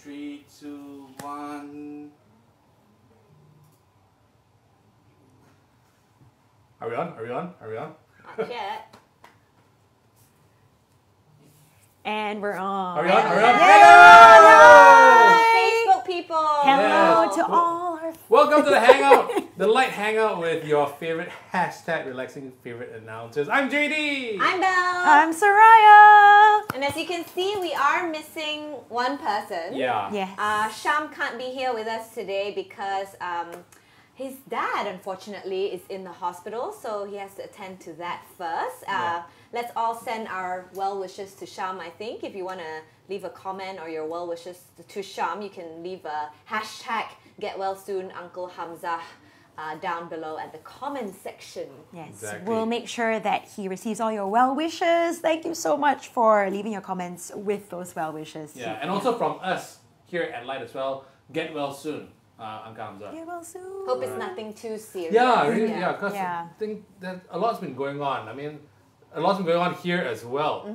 3, 2, 1. Are we on? Are we on? Are we on? Not yet. And we're on. Are we on? Are we on? Hello! Facebook people. Hello Yes. to all our... Welcome to the Hangout, the LITE Hangout with your favorite hashtag relaxing favorite announcers. I'm JD. I'm Belle. I'm Soraya. And as you can see, we are missing one person. Yeah. Yes. Sham can't be here with us today because his dad, unfortunately, is in the hospital, so he has to attend to that first. Let's all send our well wishes to Sham, I think. If you want to leave a comment or your well wishes to Sham, you can leave a hashtag Get Well Soon Uncle Hamzah down below at the comment section. Yes, Exactly. we'll make sure that he receives all your well wishes. Thank you so much for leaving your comments with those well wishes. Yeah, and also from us here at LITE as well, get well soon, Uncle Hamzah. Get well soon. Hope it's nothing too serious. Yeah, really, yeah, because Yeah. I think that a lot's been going on. I mean, a lot's been going on here as well.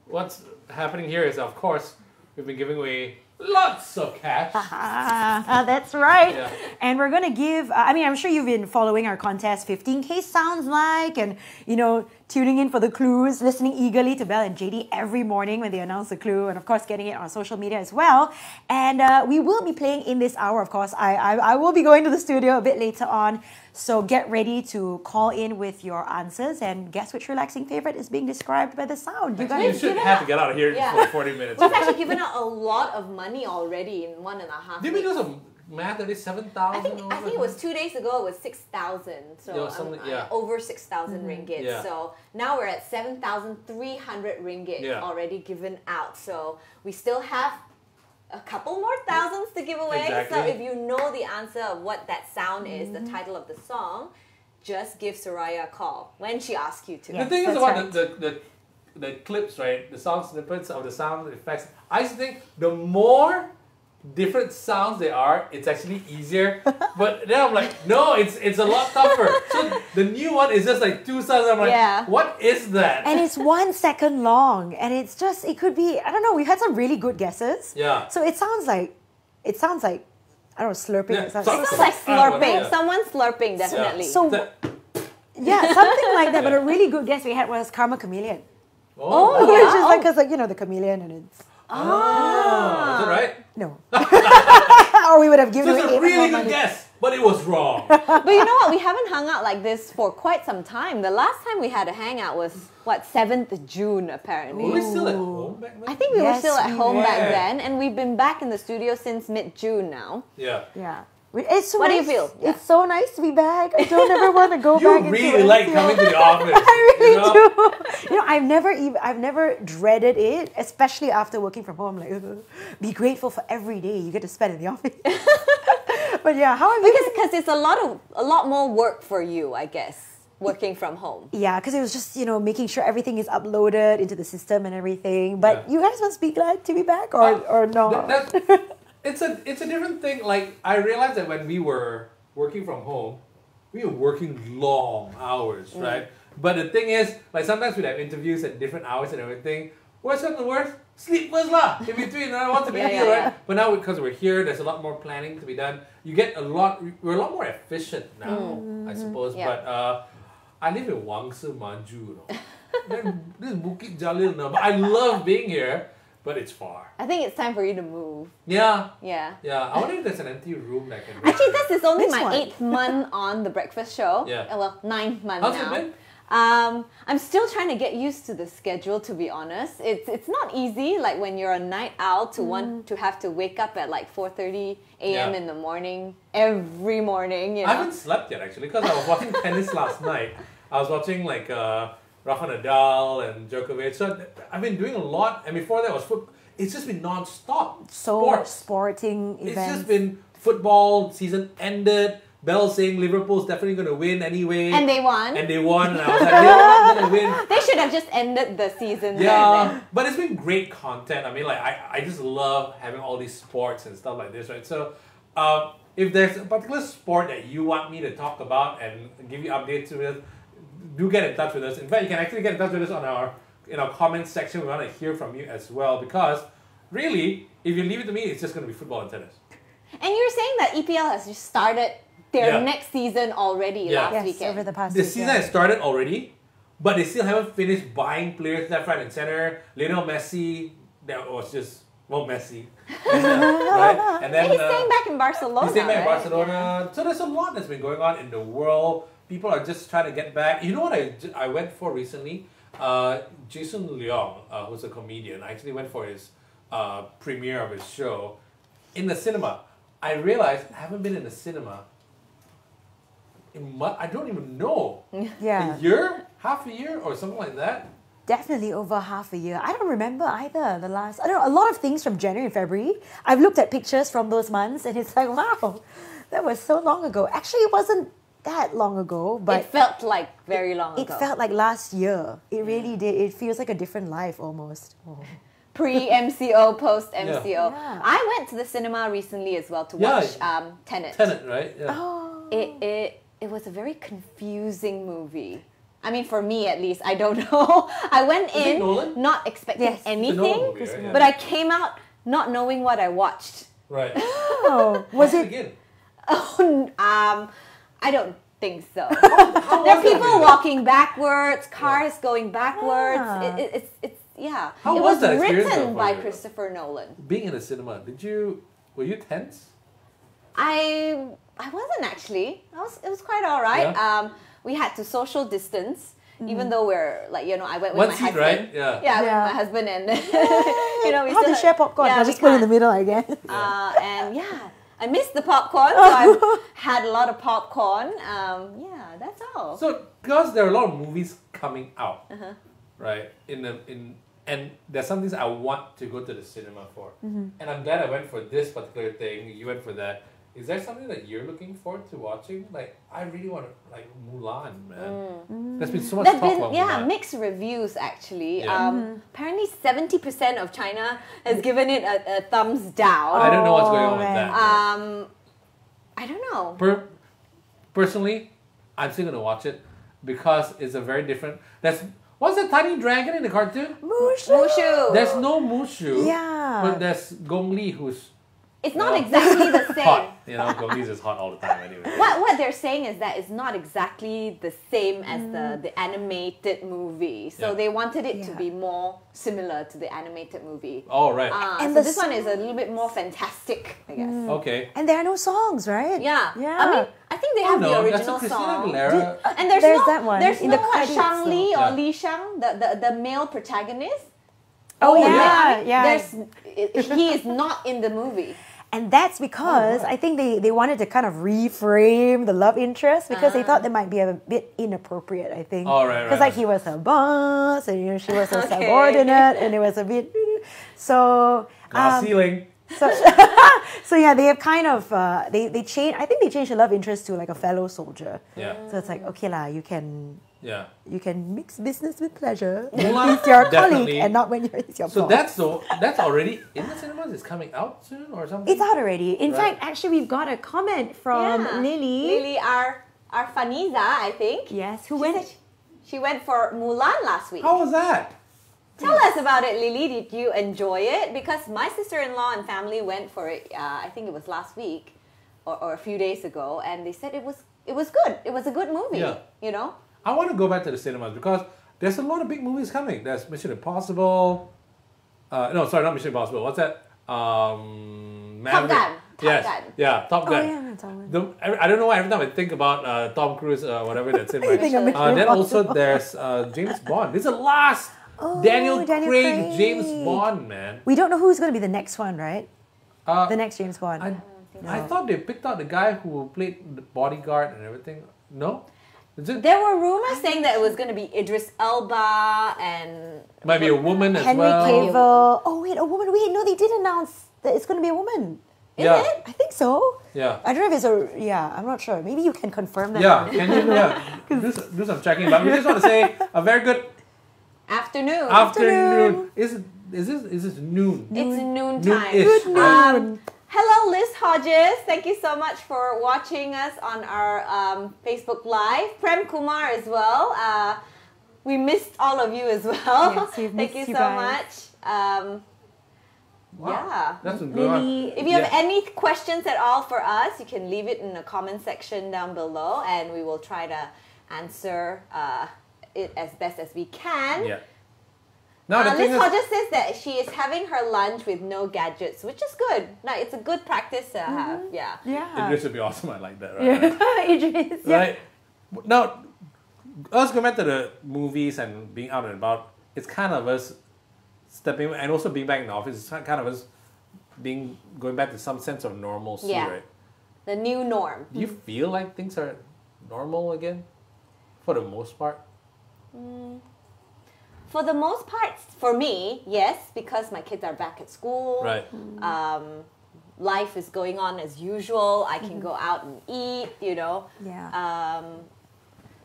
What's happening here is, of course, we've been giving away lots of cash. That's right. Yeah. And we're going to give, I mean, I'm sure you've been following our contest, 15K sounds like, and, you know, tuning in for the clues, listening eagerly to Belle and JD every morning when they announce the clue, and of course getting it on social media as well. And we will be playing in this hour, of course. I will be going to the studio a bit later on, so get ready to call in with your answers and guess which relaxing favorite is being described by the sound. You Actually, guys, you should have to get out of here Yeah. for 40 minutes. We've actually given out a lot of money already in 1.5 Did we weeks. do some math that is 7,000? I think it was 2 days ago. It was 6,000. So Yeah, something- yeah. over 6,000 ringgit. Yeah. So now we're at 7,300 ringgit Yeah. already given out. So we still have a couple more thousands to give away. Exactly. So if you know the answer of what that sound is, the title of the song, just give Soraya a call when she asks you to. Yeah. The thing is That's about right. the clips, right? The sound snippets of the sound effects. I just think the more different sounds there are, it's actually easier. But then I'm like, no, it's a lot tougher. So the new one is just like 2 sounds. I'm like, Yeah. what is that? and it's 1 second long, and it's just, it could be, I don't know, we've had some really good guesses. Yeah. So it sounds like, I don't know, slurping. Yeah, It sounds, so- It sounds like slurping. Yeah. Someone's slurping, definitely. So- That- yeah, something like that. But a really good guess we had was Karma Chameleon. oh, Which is wow. like, because like, you know, the chameleon and it's, is it right? no. Or we would have So given it's away a even really more good money. guess, but it was wrong. But you know what? We haven't hung out like this for quite some time. The last time we had a hangout was, what, 7th June, apparently. Were we still at home back then? I think we were Yes, still at we home back were. then, and we've been back in the studio since mid-June now. Yeah. Yeah. It's so What do you nice. feel? Yeah. It's so nice to be back. I don't ever want to go You back into really it. like coming to the office. I really you know? do. You know, I've never dreaded it, especially after working from home. Like, be grateful for every day you get to spend in the office. But yeah, how have you? Because it's a lot more work for you, I guess, working from home. Yeah, because it was just, you know, making sure everything is uploaded into the system and everything. But Yeah. you guys must be glad to be back, or no? It's a different thing. Like, I realized that when we were working from home, we were working long hours, right? But the thing is, like, sometimes we'd have interviews at different hours and everything. Worst comes to worst, sleep first lah in between. I want to be Yeah, here, yeah, right? yeah. But now because we're here, there's a lot more planning to be done. We're a lot more efficient now, I suppose. Yeah. But I live in Wangsa Maju, you know. Then this is Bukit Jalil now. But I love being here, but it's far. I think it's time for you to move. Yeah. Yeah. Yeah, I wonder if there's an empty room that can. Actually, this is only This my one. 8th month on the breakfast show. Yeah. Well, 9th month How's now. it been? I'm still trying to get used to the schedule, to be honest. It's not easy, like when you're a night owl to want to have to wake up at like 4:30 a.m. Yeah. in the morning every morning, you I know. haven't slept yet actually because I was watching tennis last night. I was watching like Rafa Nadal and Djokovic. So I've been doing a lot, and before that was football. It's just been non-stop. So Sports. sporting It's events. just been football season ended. Bell saying Liverpool's definitely going to win anyway. And they won. And they won, and I was like, they're not going to win. They should have just ended the season Yeah, then. but it's been great content. I mean, like, I just love having all these sports and stuff like this, right? So, if there's a particular sport that you want me to talk about and give you updates with, do get in touch with us. In fact, you can actually get in touch with us in our comment section. We want to hear from you as well because really, if you leave it to me, it's just going to be football and tennis. And you're saying that EPL has just started their Yeah. next season already Yeah. last Yes, weekend. over the past The week, season yeah. has started already, but they still haven't finished buying players left, right, and center. Lionel Messi, that was just Messi, right? And then And he's staying back in Barcelona. he's staying back in right? Barcelona. So there's a lot that's been going on in the world. People are just trying to get back. You know what I went for recently? Jason Leong, who's a comedian, I actually went for his premiere of his show in the cinema. I realized I haven't been in the cinema in I don't even know. Yeah. A year? Half a year? Or something like that? Definitely over half a year. I don't remember either the last. I don't know, a lot of things from January and February. I've looked at pictures from those months and it's like, wow, that was so long ago. Actually, it wasn't that long ago, but It felt like very long it ago. felt like last year. It really did. It feels like a different life almost. Oh. Pre-MCO, post-MCO. Yeah. I went to the cinema recently as well to Yeah. watch Tenet. Tenet, right? Yeah. Oh. It was a very confusing movie. I mean, for me at least, I don't know. I went Is it in Nolan? not expecting Yes. It's a Nolan anything, movie, right? Yeah. but I came out not knowing what I watched. Right. Oh, was Watch it? again? I don't think so. How There are was that people for you? walking backwards, cars going backwards. Ah. It's yeah. How it was was that experience though written for by you? Christopher Nolan. Being in the cinema, were you tense? I wasn't actually. It was quite all right. Yeah. We had to social distance, even though we're like I went with One my seat, husband. right? Yeah. Yeah, with Yeah. my husband and we How to still share popcorn? Yeah, I'll we just put it in the can't. middle, I guess. And yeah, I missed the popcorn, so I had a lot of popcorn. Yeah, that's all. So because there are a lot of movies coming out, Uh-huh. right? And there's some things I want to go to the cinema for, Mm-hmm. and I'm glad I went for this particular thing. You went for that. Is there something that you're looking forward to watching? Like I really want to like Mulan, man. There's been so much There's talk been about Mulan. mixed reviews actually. Yeah. Apparently 70% of China has given it a thumbs down. I don't know what's going on Oh, with man. that. I don't know. Personally, I'm still gonna watch it because it's a very different. What's the tiny dragon in the cartoon? Mushu. Mushu. There's no Mushu. Yeah. But there's Gong Li who's It's not exactly the same. hot. You know, Gong Li's is hot all the time anyway. What they're saying is that it's not exactly the same as the animated movie. So Yeah. they wanted it to Yeah. be more similar to the animated movie. Oh right. And So the this one is a little bit more fantastic, I guess. Okay. And there are no songs, right? Yeah. Yeah. I mean, I think they have the that's a original Christina song. Aguilera. And there's There's no, that one There's in no the credits, Shang Li though. or Yeah. Li Shang, the male protagonist. Oh, yeah. yeah, yeah. He is not in the movie. And that's because I think they wanted to kind of reframe the love interest because they thought they might be a bit inappropriate, I think. Oh, right, Because right. like he was her boss and she was her Okay. subordinate and it was a bit... So... Glass ceiling. So yeah, they have kind of they changed. I think they changed the love interest to like a fellow soldier. Yeah. So it's like okay lah, you can Yeah. mix business with pleasure. Mulan, He's your definitely. colleague and not when he's your So boss. that's already in the cinemas. It's coming out soon or something. It's out already. In Right. fact, actually, we've got a comment from Lily. Lily, our Faniza, I think. Yes, who She went? said she went for Mulan last week. How was that? Tell us about it, Lily. Did you enjoy it? Because my sister-in-law and family went for it. I think it was last week or a few days ago, and they said it was good. It was a good movie. Yeah. You know. I want to go back to the cinemas because there's a lot of big movies coming. There's Mission Impossible. No, sorry, not Mission Impossible. What's that? Maverick. Gun. Top Yes. Gun. Yeah, Top Oh Gun. yeah, it's on. I don't know why every time I think about Tom Cruise, whatever that's in You think of my. Mission Then also Impossible. there's James Bond. This is the last Oh, Daniel Daniel Craig Craig. James Bond, man. We don't know who's going to be the next one, right? Uh, The next James Bond. I thought they picked out the guy who played the bodyguard and everything. No, is it? There were rumors saying that it was going to be Idris Elba and Might be a woman as Henry well. Cavill. Oh wait, a woman. Wait, no, they did announce that it's going to be a woman. Yeah. it? I think so. Yeah. I don't know if it's a. Yeah, I'm not sure. Maybe you can confirm that. Yeah, can you do some checking? But we just want to say a very good afternoon. afternoon. Is this noon? It's noon time. Noon-ish, Good right? noon. Hello, Liz Hodges. Thank you so much for watching us on our Facebook Live. Prem Kumar as well. We missed all of you as well. Yes, we've Thank missed you you so guys. much. Wow. Yeah. That's a good one. Lily, If you have any questions at all for us, you can leave it in the comment section down below, and we will try to answer it as best as we can. Yeah. Now the thing Liz is, Hodges says that she is having her lunch with no gadgets, which is good. Like, it's a good practice to have. Yeah. yeah. Idris would be awesome. I like that. Right? Yeah, Idris. Yeah. Right. Now, us going back to the movies and being out and about, it's kind of us stepping and also being back in the office. It's kind of us going back to some sense of normalcy, Yeah. right? The new norm. Do you feel like things are normal again, for the most part? For the most part, for me, yes, because my kids are back at school. Right. Life is going on as usual. I can go out and eat, you know. Yeah.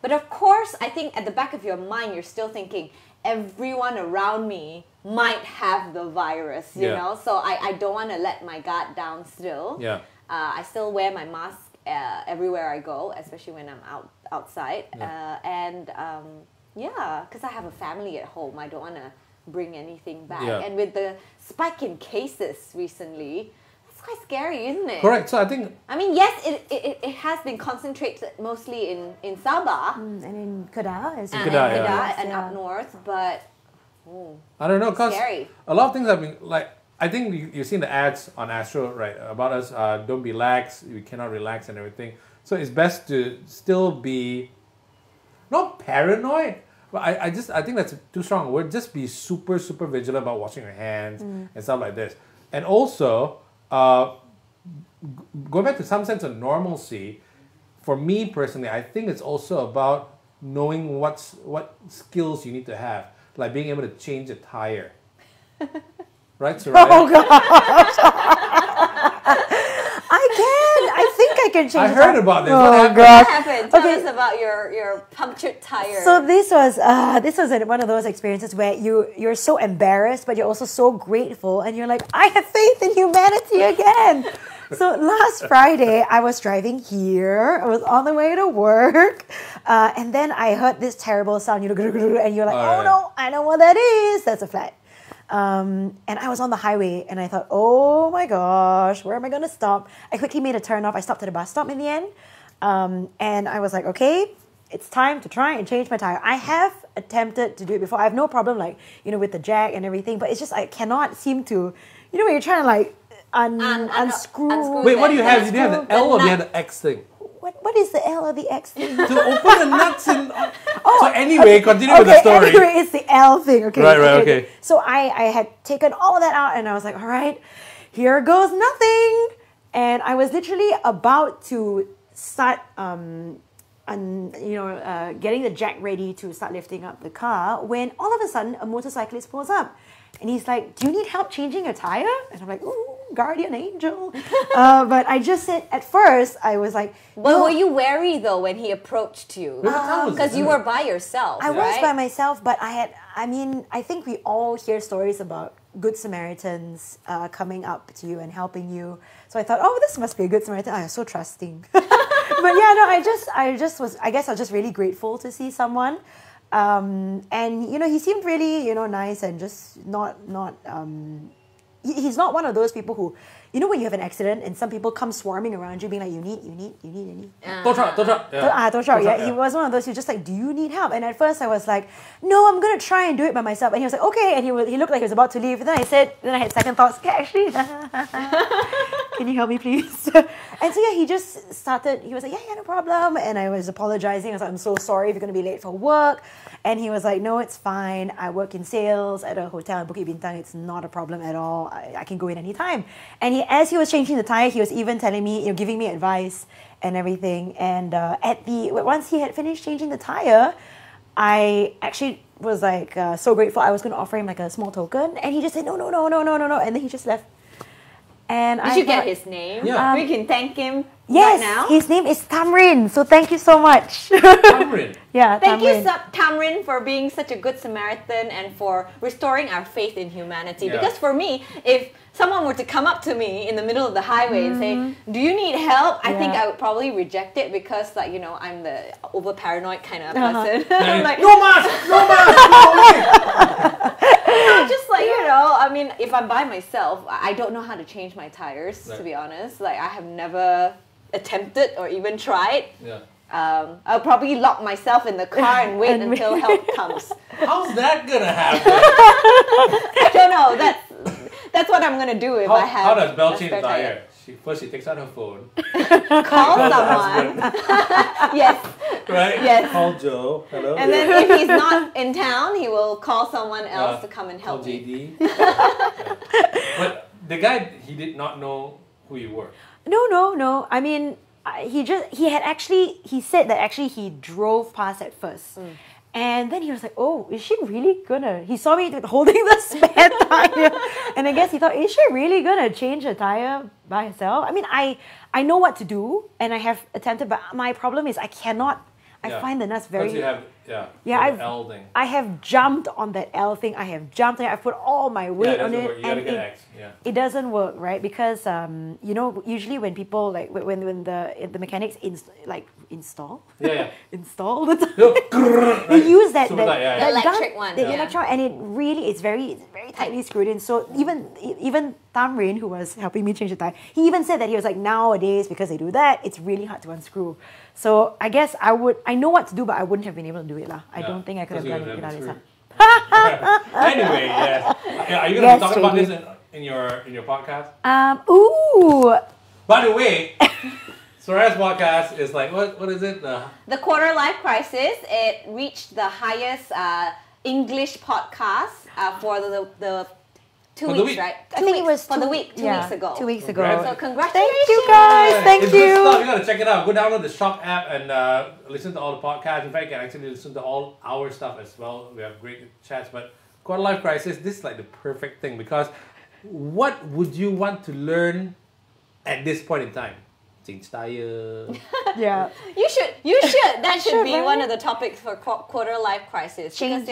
But of course, I think at the back of your mind, you're still thinking, everyone around me might have the virus, you Yeah. know? So I don't want to let my guard down still. Yeah. I still wear my mask everywhere I go, especially when I'm outside. Yeah, because I have a family at home. I don't want to bring anything back. Yeah. And with the spike in cases recently, it's quite scary, isn't it? Correct. So I think I mean, yes, it has been concentrated mostly in Sabah And in Kedah, as and, well. Kedah, and, yeah. Kedah and Yeah. up north, but I don't know, because Scary. a lot of things have been like. I think you've seen the ads on Astro, right, about us. Don't be lax. We cannot relax and everything. So it's best to still be not paranoid, but I think that's too strong a word. Just be super vigilant about washing your hands and stuff like this. And also, going back to some sense of normalcy. For me personally, I think it's also about knowing what skills you need to have, like being able to change a tire. Right, Soraya? Oh gosh! I think I can change. I the heard time. about this. Oh What happened? gosh! what happened? Tell Okay. us about your punctured tire. So this was one of those experiences where you're so embarrassed, but you're also so grateful, and you're like, I have faith in humanity again. So last Friday, I was driving here. I was on the way to work, and then I heard this terrible sound, and you're like, Oh, oh yeah. no, I know what that is. That's a flat. And I was on the highway, and I thought, oh my gosh, where am I going to stop? I quickly made a turn off. I stopped at a bus stop in the end. And I was like, okay, it's time to try and change my tire. I have attempted to do it before. I have no problem, like, with the jack and everything, but it's just I cannot seem to, when you're trying to like unscrew. unscrew Wait, what do you have? the Do you have the L or do you have the X thing? What is the L or the X thing? To open the nuts and... so anyway, continue with the story. Anyway, it's the L thing. Okay. Right, okay. So I had taken all of that out, and I was like, all right, here goes nothing. And I was literally about to start, getting the jack ready to start lifting up the car, when all of a sudden a motorcyclist pulls up. And he's like, do you need help changing your tire? And I'm like, ooh, guardian angel. But I just said, at first, I was like, but no. were you wary though when he approached you? What time was Because it? you were by yourself, I was right? by myself, but I think we all hear stories about Good Samaritans coming up to you and helping you. So I thought, oh, this must be a Good Samaritan. I'm so trusting. But yeah, no, I guess I was just really grateful to see someone. And he seemed really, nice and just he's not one of those people who, when you have an accident and some people come swarming around you being like, you need any. Don't try. Don't shout. Yeah, he was one of those who's just like, do you need help? And at first I was like, no, I'm gonna try and do it by myself. And he was like, okay. And he looked like he was about to leave. And then I had second thoughts. Yeah, actually, can you help me, please? And so yeah, he just started. He was like, yeah, no problem. And I was apologizing. I was like, I'm so sorry if you're gonna be late for work. And he was like, no, it's fine. I work in sales at a hotel in Bukit Bintang. It's not a problem at all. I can go in anytime. And as he was changing the tire, he was even telling me, giving me advice and everything. And once he had finished changing the tire, I actually was like so grateful. I was going to offer him like a small token, and he just said no, and then he just left. And Did you get his name? Yeah. We can thank him Yes, right now. his name is Tamrin. So thank you so much. Tamrin. Yeah, Thank Tamrin. you, Tamrin, for being such a good Samaritan and for restoring our faith in humanity. Yeah. Because for me, if someone were to come up to me in the middle of the highway and say, do you need help? I think Yeah. I would probably reject it because, I'm the over paranoid kind of person. I'm like, No mask! No mask! No way! just like, I mean, if I'm by myself, I don't know how to change my tires, to be honest. Like, I have never attempted or even tried. Yeah. I'll probably lock myself in the car and wait until help comes. How's that gonna happen? I don't know. That's what I'm gonna do if I have. How does Belle a change spare the tire. tire? She takes out her phone. Call someone. Yes. Right? Yes. Call Joe. Hello. And then if he's not in town, he will call someone else to come and help call me. JD. Yeah. But the guy, he did not know who you were. No. I mean, he said that actually he drove past at first. And then he was like, oh, is she really gonna... He saw me holding the spare tire. And I guess he thought, is she really gonna change a tire by herself? I mean, I know what to do and I have attempted, but my problem is I cannot... I find the nuts very... Because you have, the L thing. I have jumped on that L thing. I have jumped on it. I've put all my weight on it. You gotta get X. It doesn't work, right? Because usually when people when the mechanics install install the tire, they use that electric one, the electron, and it's very tightly screwed in. So even Tamrin, who was helping me change the tire, he even said that he was like, nowadays because they do that, it's really hard to unscrew. So I guess I know what to do, but I wouldn't have been able to do it lah. I don't think I could have done it without his help. Anyway, yes. Are you going to be talking about this in your podcast? Ooh. By the way, Soraya's podcast is like, what is it? The Quarter Life Crisis. It reached the highest English podcast for the 2 weeks, right? I think it was for the week, 2 weeks ago. 2 weeks ago. Congrats. So congratulations. Thank you guys. Thank it's you. Good stuff. You gotta check it out. Go download the Shock app and listen to all the podcasts. In fact, you can actually listen to all our stuff as well. We have great chats. But Quarter Life Crisis, this is like the perfect thing because what would you want to learn at this point in time? Change tire. Yeah. You should. That should be right? one of the topics for Quarter Life Crisis. Because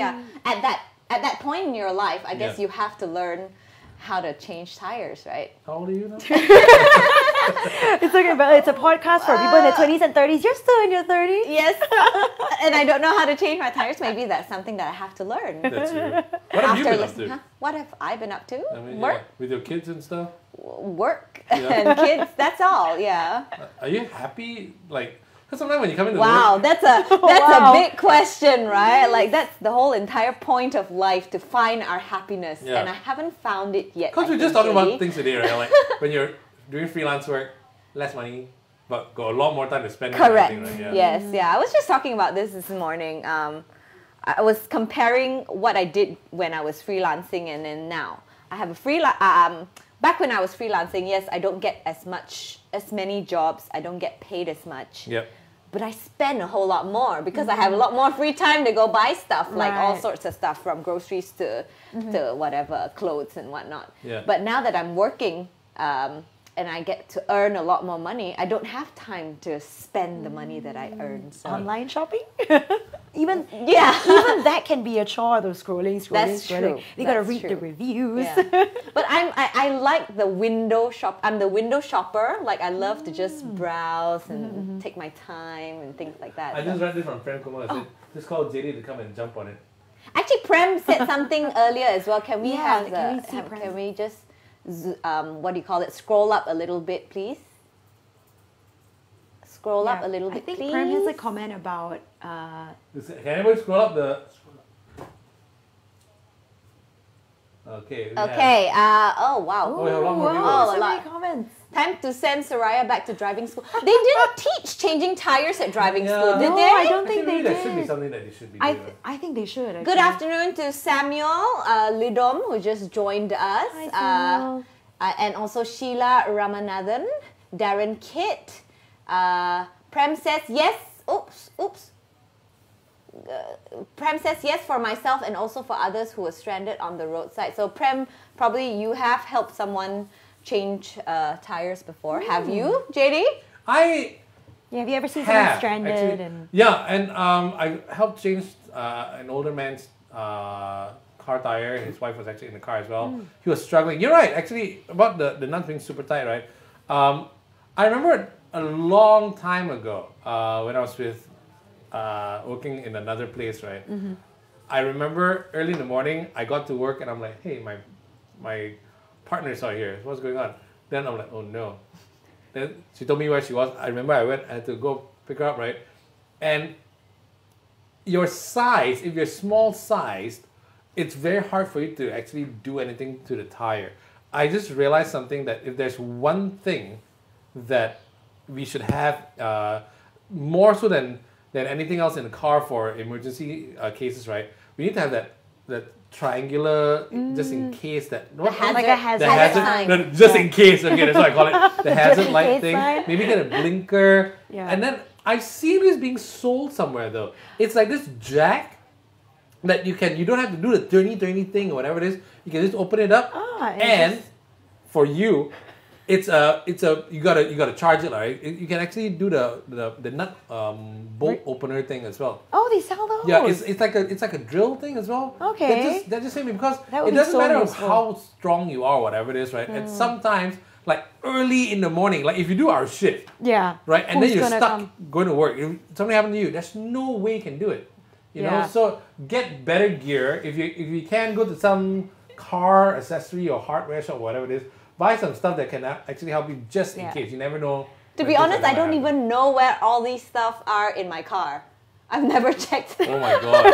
at that point in your life, I guess you have to learn how to change tires, right? How old are you now? It's okay, but it's a podcast for people in their 20s and 30s. You're still in your 30s. Yes. And I don't know how to change my tires. Maybe that's something that I have to learn. That's true. What have you been up to? Huh? What have I been up to? I mean, Work. with your kids and stuff? Work and kids. That's all, yeah. Are you happy? Like, because sometimes when you come into work... That's a big question, right? Like, that's the whole entire point of life, to find our happiness. Yeah. And I haven't found it yet. Because we're just talking about things today, right? Like, when you're doing freelance work, less money, but got a lot more time to spend. Correct. On everything, right? Yes, I was just talking about this morning. I was comparing what I did when I was freelancing and then now. I have a back when I was freelancing, yes, I don't get as many jobs. I don't get paid as much. Yep. But I spend a whole lot more because I have a lot more free time to go buy stuff, like all sorts of stuff, from groceries to whatever, clothes and whatnot. Yeah. But now that I'm working and I get to earn a lot more money, I don't have time to spend the money that I earn. So. Online shopping? even that can be a chore, though, scrolling. That's true. You gotta read the reviews. Yeah. But I like the window shop. I'm the window shopper. Like, I love to just browse and take my time and things like that. I just read this from Prem Kumar. I said, just call JD to come and jump on it. Actually, Prem said something earlier as well. Can we can we just what do you call it? Scroll up a little bit, please. Scroll up a little bit, please. I think Prem has a comment about... Can anybody scroll up the... Okay. Okay. Oh, wow. Oh, we have a lot more wow, viewers. so many comments. Time to send Soraya back to driving school. They didn't teach changing tires at driving school, did they? I don't think they that did. should be something that they should be doing. I think they should. Actually. Good afternoon to Samuel Lidom, who just joined us. Hi, Samuel. And also Sheila Ramanathan, Darren Kitt. Prem says yes. Oops. Prem says yes for myself and also for others who were stranded on the roadside. So Prem, probably you have helped someone change tires before. Have you, JD? Have you ever seen someone stranded? Actually, and I helped change an older man's car tire. His wife was actually in the car as well. He was struggling. You're right, actually, about the nuts being super tight, right? I remember a long time ago when I was with working in another place, right? I remember early in the morning, I got to work and I'm like, hey, my partner's not here. What's going on? Then I'm like, oh no. Then she told me where she was. I remember I had to go pick her up, right? And your size, if you're small sized, it's very hard for you to actually do anything to the tire. I just realized something, that if there's one thing that we should have more so than anything else in the car for emergency cases, right? We need to have that triangular, just in case that... The hazard, like a hazard sign. No, just in case, okay, that's what I call it. The hazard light thing. sign. Maybe get a blinker. Yeah. And then I see this being sold somewhere though. It's like this jack that you don't have to do the turny thing or whatever it is. You can just open it up, and for you, it's you gotta charge it, right? You can actually do the nut bolt opener thing as well. Oh, they sell those. Yeah, it's like a drill thing as well. Okay. That just hit me because That would it be doesn't so matter useful. how strong you are, or whatever it is, right? And sometimes, like early in the morning, like if you do our shift, Yeah. right, and Who's then you're gonna stuck come? going to work, if something happened to you, there's no way you can do it. You know, Yeah. so get better gear. If you can go to some car accessory or hardware shop, whatever it is, buy some stuff that can actually help you just in Yeah. case. You never know. To when be things honest, like I that don't might happen. even know where all these stuff are in my car. I've never checked them. Oh my god!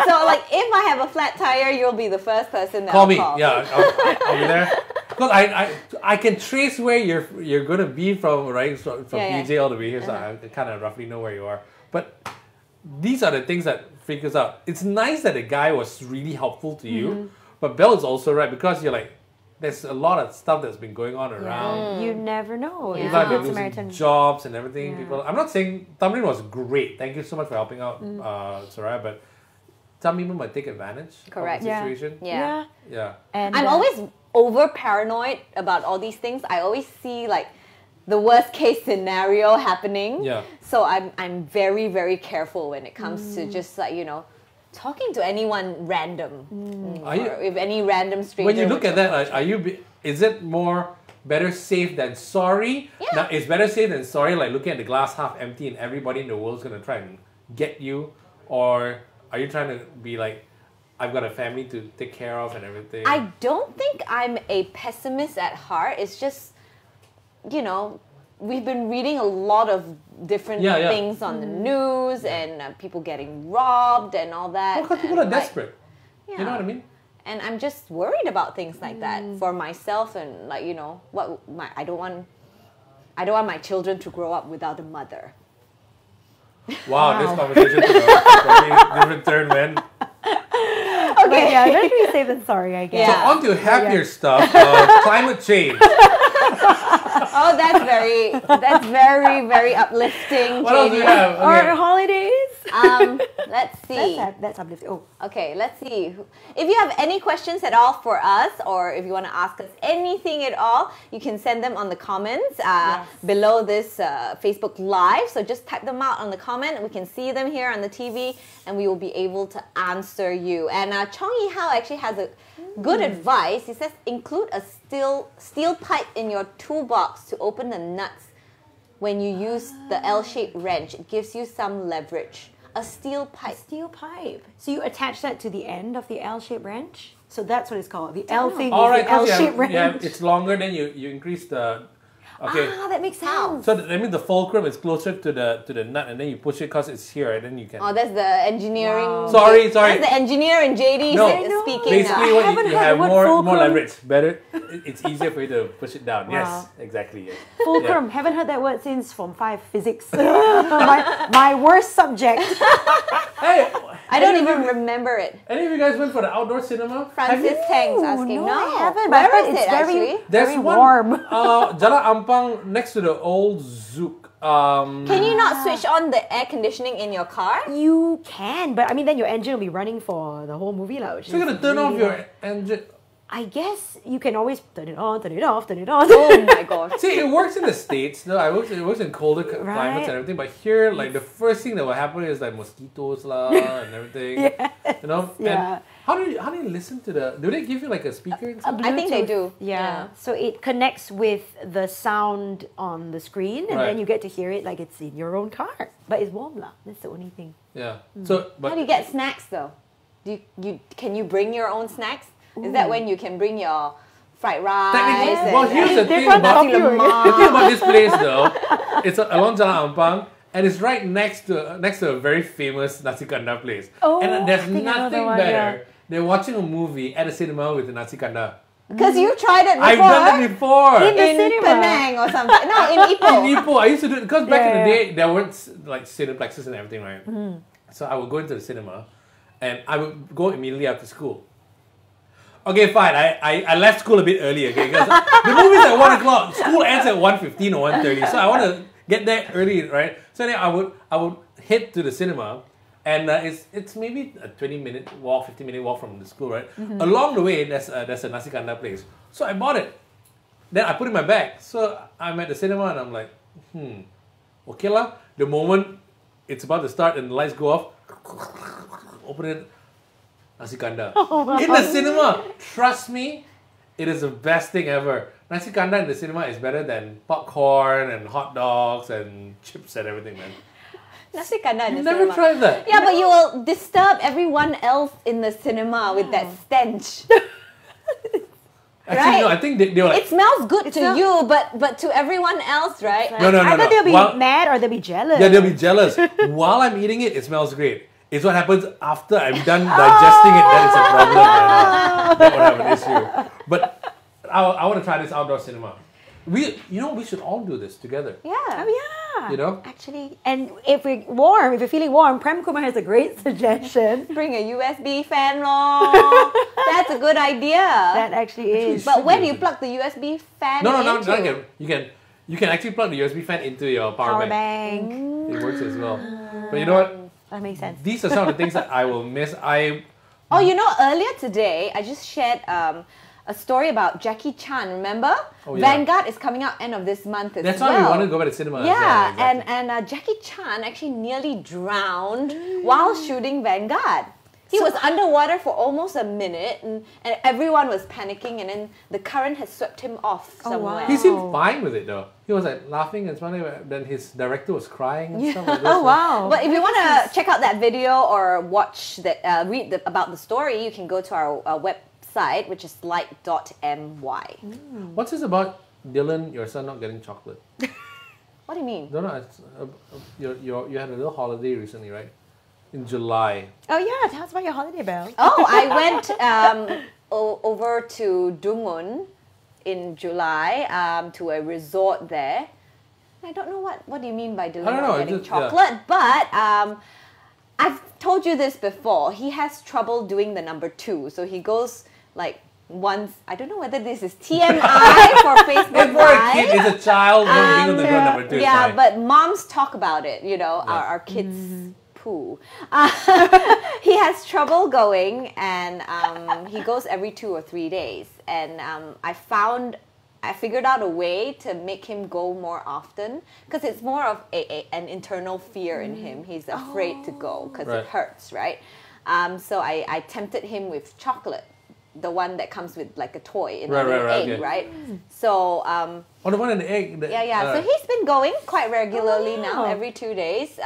So like, if I have a flat tire, you'll be the first person that Call I'll me. call. Yeah, I'll be there. Because I can trace where you're gonna be from, right? From Yeah, PJ all the way here, so I kind of roughly know where you are. But these are the things that freak us out. It's nice that the guy was really helpful to you, but Belle is also right, because you're like, there's a lot of stuff that's been going on around. You never know. Yeah. If People have a been good losing Samaritan. jobs and everything. Yeah. People. I'm not saying Tamrin was great. Thank you so much for helping out, Soraya. But some people might take advantage Correct. of the Yeah. situation. Yeah. Yeah. And I'm always over paranoid about all these things. I always see like the worst case scenario happening. Yeah. So I'm very, very careful when it comes to just like, talking to anyone random. Are you- Or if any random stranger. When you look would at that, is it more better safe than sorry? Yeah. Now, it's better safe than sorry, like looking at the glass half empty and everybody in the world is going to try and get you? Or are you trying to be like, I've got a family to take care of and everything? I don't think I'm a pessimist at heart. It's just, we've been reading a lot of different Yeah. things on the news and people getting robbed and all that. Because people and, are desperate. yeah. You know what I mean? And I'm just worried about things like that for myself, and like I don't want my children to grow up without a mother. Wow, this conversation took a completely different turn, man. Okay, yeah, better be safe than sorry, I guess. So Yeah. on to happier stuff, climate change. Oh, that's very, very uplifting, What else do JD. we have? Or Okay. holidays. Let's see. That's uplifting. Oh, Okay, let's see. If you have any questions at all for us, or if you want to ask us anything at all, you can send them on the comments below this Facebook Live. So just type them out on the comment. We can see them here on the TV, and we will be able to answer you. And Chong Yi Hao actually has a good advice. He says, include a steel pipe in your toolbox to open the nuts when you use the L-shaped wrench. It gives you some leverage. A steel pipe. steel pipe. So you attach that to the end of the L-shaped wrench? So that's what it's called. The L thing All is right, the L-shaped because wrench. it's longer, then you increase the... Okay. Ah, that makes How? sense. So that means the fulcrum is closer to the nut, and then you push it because it's here, and then you can... Oh, that's the engineering. Wow. Sorry. That's the engineer in JD No. speaking Basically, now. what haven't you heard have what more fulcrum- leverage. Better, it's easier for you to push it down. Yes, Wow. exactly. Yes. Fulcrum. Haven't heard that word since Form 5 physics. my worst subject. Hey, I don't even remember it. any of you guys went for the outdoor cinema? Francis Tang's asking. No, No, I haven't. But Where is it's it very, actually? There's very one, warm. Jalan Ampang next to the old Zouk. Can you not switch on the air conditioning in your car? You can, but I mean, then your engine will be running for the whole movie, lah. So you're gonna turn off your engine. I guess you can always turn it on, turn it off, turn it on. Oh my gosh. See, it works in the States. No, it works in colder climates Right. and everything. But here, like the first thing that will happen is like mosquitoes lah and everything. You know. Yeah. And how do you listen to the? Do they give you like a speaker inside? I think they do. Yeah. So it connects with the sound on the screen, and Right. then you get to hear it like it's in your own car. But it's warm, lah. That's the only thing. Yeah. So, How do but you get snacks though? can you bring your own snacks? Is that when you can bring your fried rice? Technically, well, here's the thing Different about topic. the thing about this place though, it's along Jalan Ampang, and it's right next to a very famous nasi kandar place. Oh, And there's I think I know the nothing one, better than watching a movie at a cinema with the nasi kandar. Because you tried it before. I've done it before. In the in cinema. Penang or something. No, in Ipoh. In Ipoh, I used to do it because back in the Yeah. day there weren't like cineplexes and everything, right? So I would go into the cinema, and I would go immediately after school. Okay, fine. I left school a bit early, okay? Because the movie's at 1 o'clock. School ends at 1:15 or 1:30. So I want to get there early, right? So then I would head to the cinema, and it's maybe a 20-minute walk, 15-minute walk from the school, right? Along the way, there's a nasi kandar place. So I bought it. Then I put it in my bag. So I'm at the cinema, and I'm like, okay lah. The moment it's about to start and the lights go off, open it. Nasi kandar. In the cinema. Trust me, it is the best thing ever. Nasi kandar in the cinema is better than popcorn and hot dogs and chips and everything, man. Nasi kandar in You've the never cinema. tried that? Yeah, but you will disturb everyone else in the cinema with that stench. Actually, Right? no, I think they were like, It smells good to not- you, but to everyone else, right? no. Either they'll be While- mad or they'll be jealous. Yeah, they'll be jealous. While I'm eating it, it smells great. It's what happens after I'm done digesting it that is a problem. Man. That would have an issue. But I want to try this outdoor cinema. We should all do this together. Yeah. Oh yeah. You know? Actually, and if you're feeling warm, Prem Kumar has a great suggestion. Bring a USB fan, lor. That's a good idea. That actually is. But where do you plug the USB fan No, into? not again. You can actually plug the USB fan into your power Power bank. bank. It works as well. But you know what? That makes sense. These are some of the things that I will miss. Oh, earlier today, I just shared a story about Jackie Chan, remember? Oh, yeah. Vanguard is coming out end of this month as That's well. why we wanted to go back to cinema as well. Yeah, Exactly. and Jackie Chan actually nearly drowned while shooting Vanguard. He was underwater for almost a minute, and everyone was panicking, and then the current has swept him off Oh, somewhere. wow. He seemed fine with it though. He was like laughing and smiling. Then his director was crying and stuff like this. Oh wow. But if you want to check out that video or watch read about the story, you can go to our website, which is LITE.my. What's this about Dylan, your son, not getting chocolate? What do you mean? No, it's, you had a little holiday recently, right? In July. Oh yeah, tell us about your holiday, Belle. Oh, I went over to Dungun in July to a resort there. I don't know what do you mean by Dylan I don't know, not getting just- yeah. chocolate, but I've told you this before. He has trouble doing the number 2, so he goes like once. I don't know whether this is TMI for Facebook If for a Live. kid, it's a child, no being able to go number 2 is Yeah, fine. but moms talk about it, our kids poo. He has trouble going, and he goes every 2 or 3 days. And I figured out a way to make him go more often, because it's more of an internal fear in him. He's afraid to go because Right. it hurts, right? So I tempted him with chocolate, the one that comes with like a toy in Right, an right, egg, okay. right? So Oh, the one in the egg. yeah. So he's been going quite regularly now, Oh. every 2 days,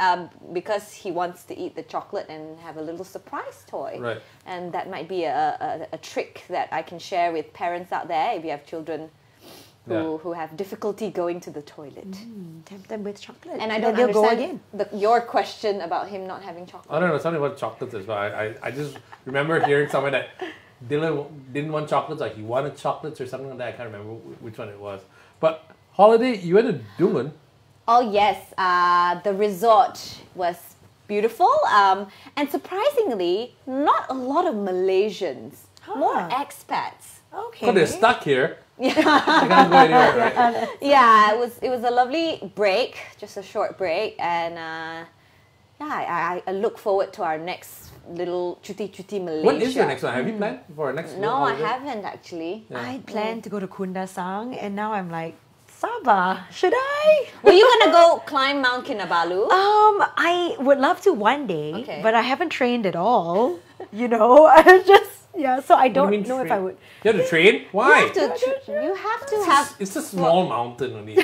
because he wants to eat the chocolate and have a little surprise toy. Right. And that might be a trick that I can share with parents out there if you have children who have difficulty going to the toilet. Tempt them with chocolate. And I then don't they'll go understand again. your question about him not having chocolate. I don't know, something about chocolates as well. I just remember hearing somewhere that Dylan didn't want chocolates, like he wanted chocolates or something like that. I can't remember which one it was. But holiday, you went to Dungan. Oh yes, the resort was beautiful, and surprisingly, not a lot of Malaysians, more expats. Okay. Because they're stuck here. Yeah. They can't go anywhere, right? Yeah, it was a lovely break, just a short break, and I look forward to our next little cuti Malaysia. What is your next one? Have you planned for a next No, I holiday? haven't actually. Yeah. I planned to go to Kundasang, and now I'm like, Sabah, should I? Were you gonna go climb Mount Kinabalu? I would love to one day, Okay. but I haven't trained at all. I just so I What do don't you mean know if train? I would. You have to train? Why? You have to have. It's a small mountain only.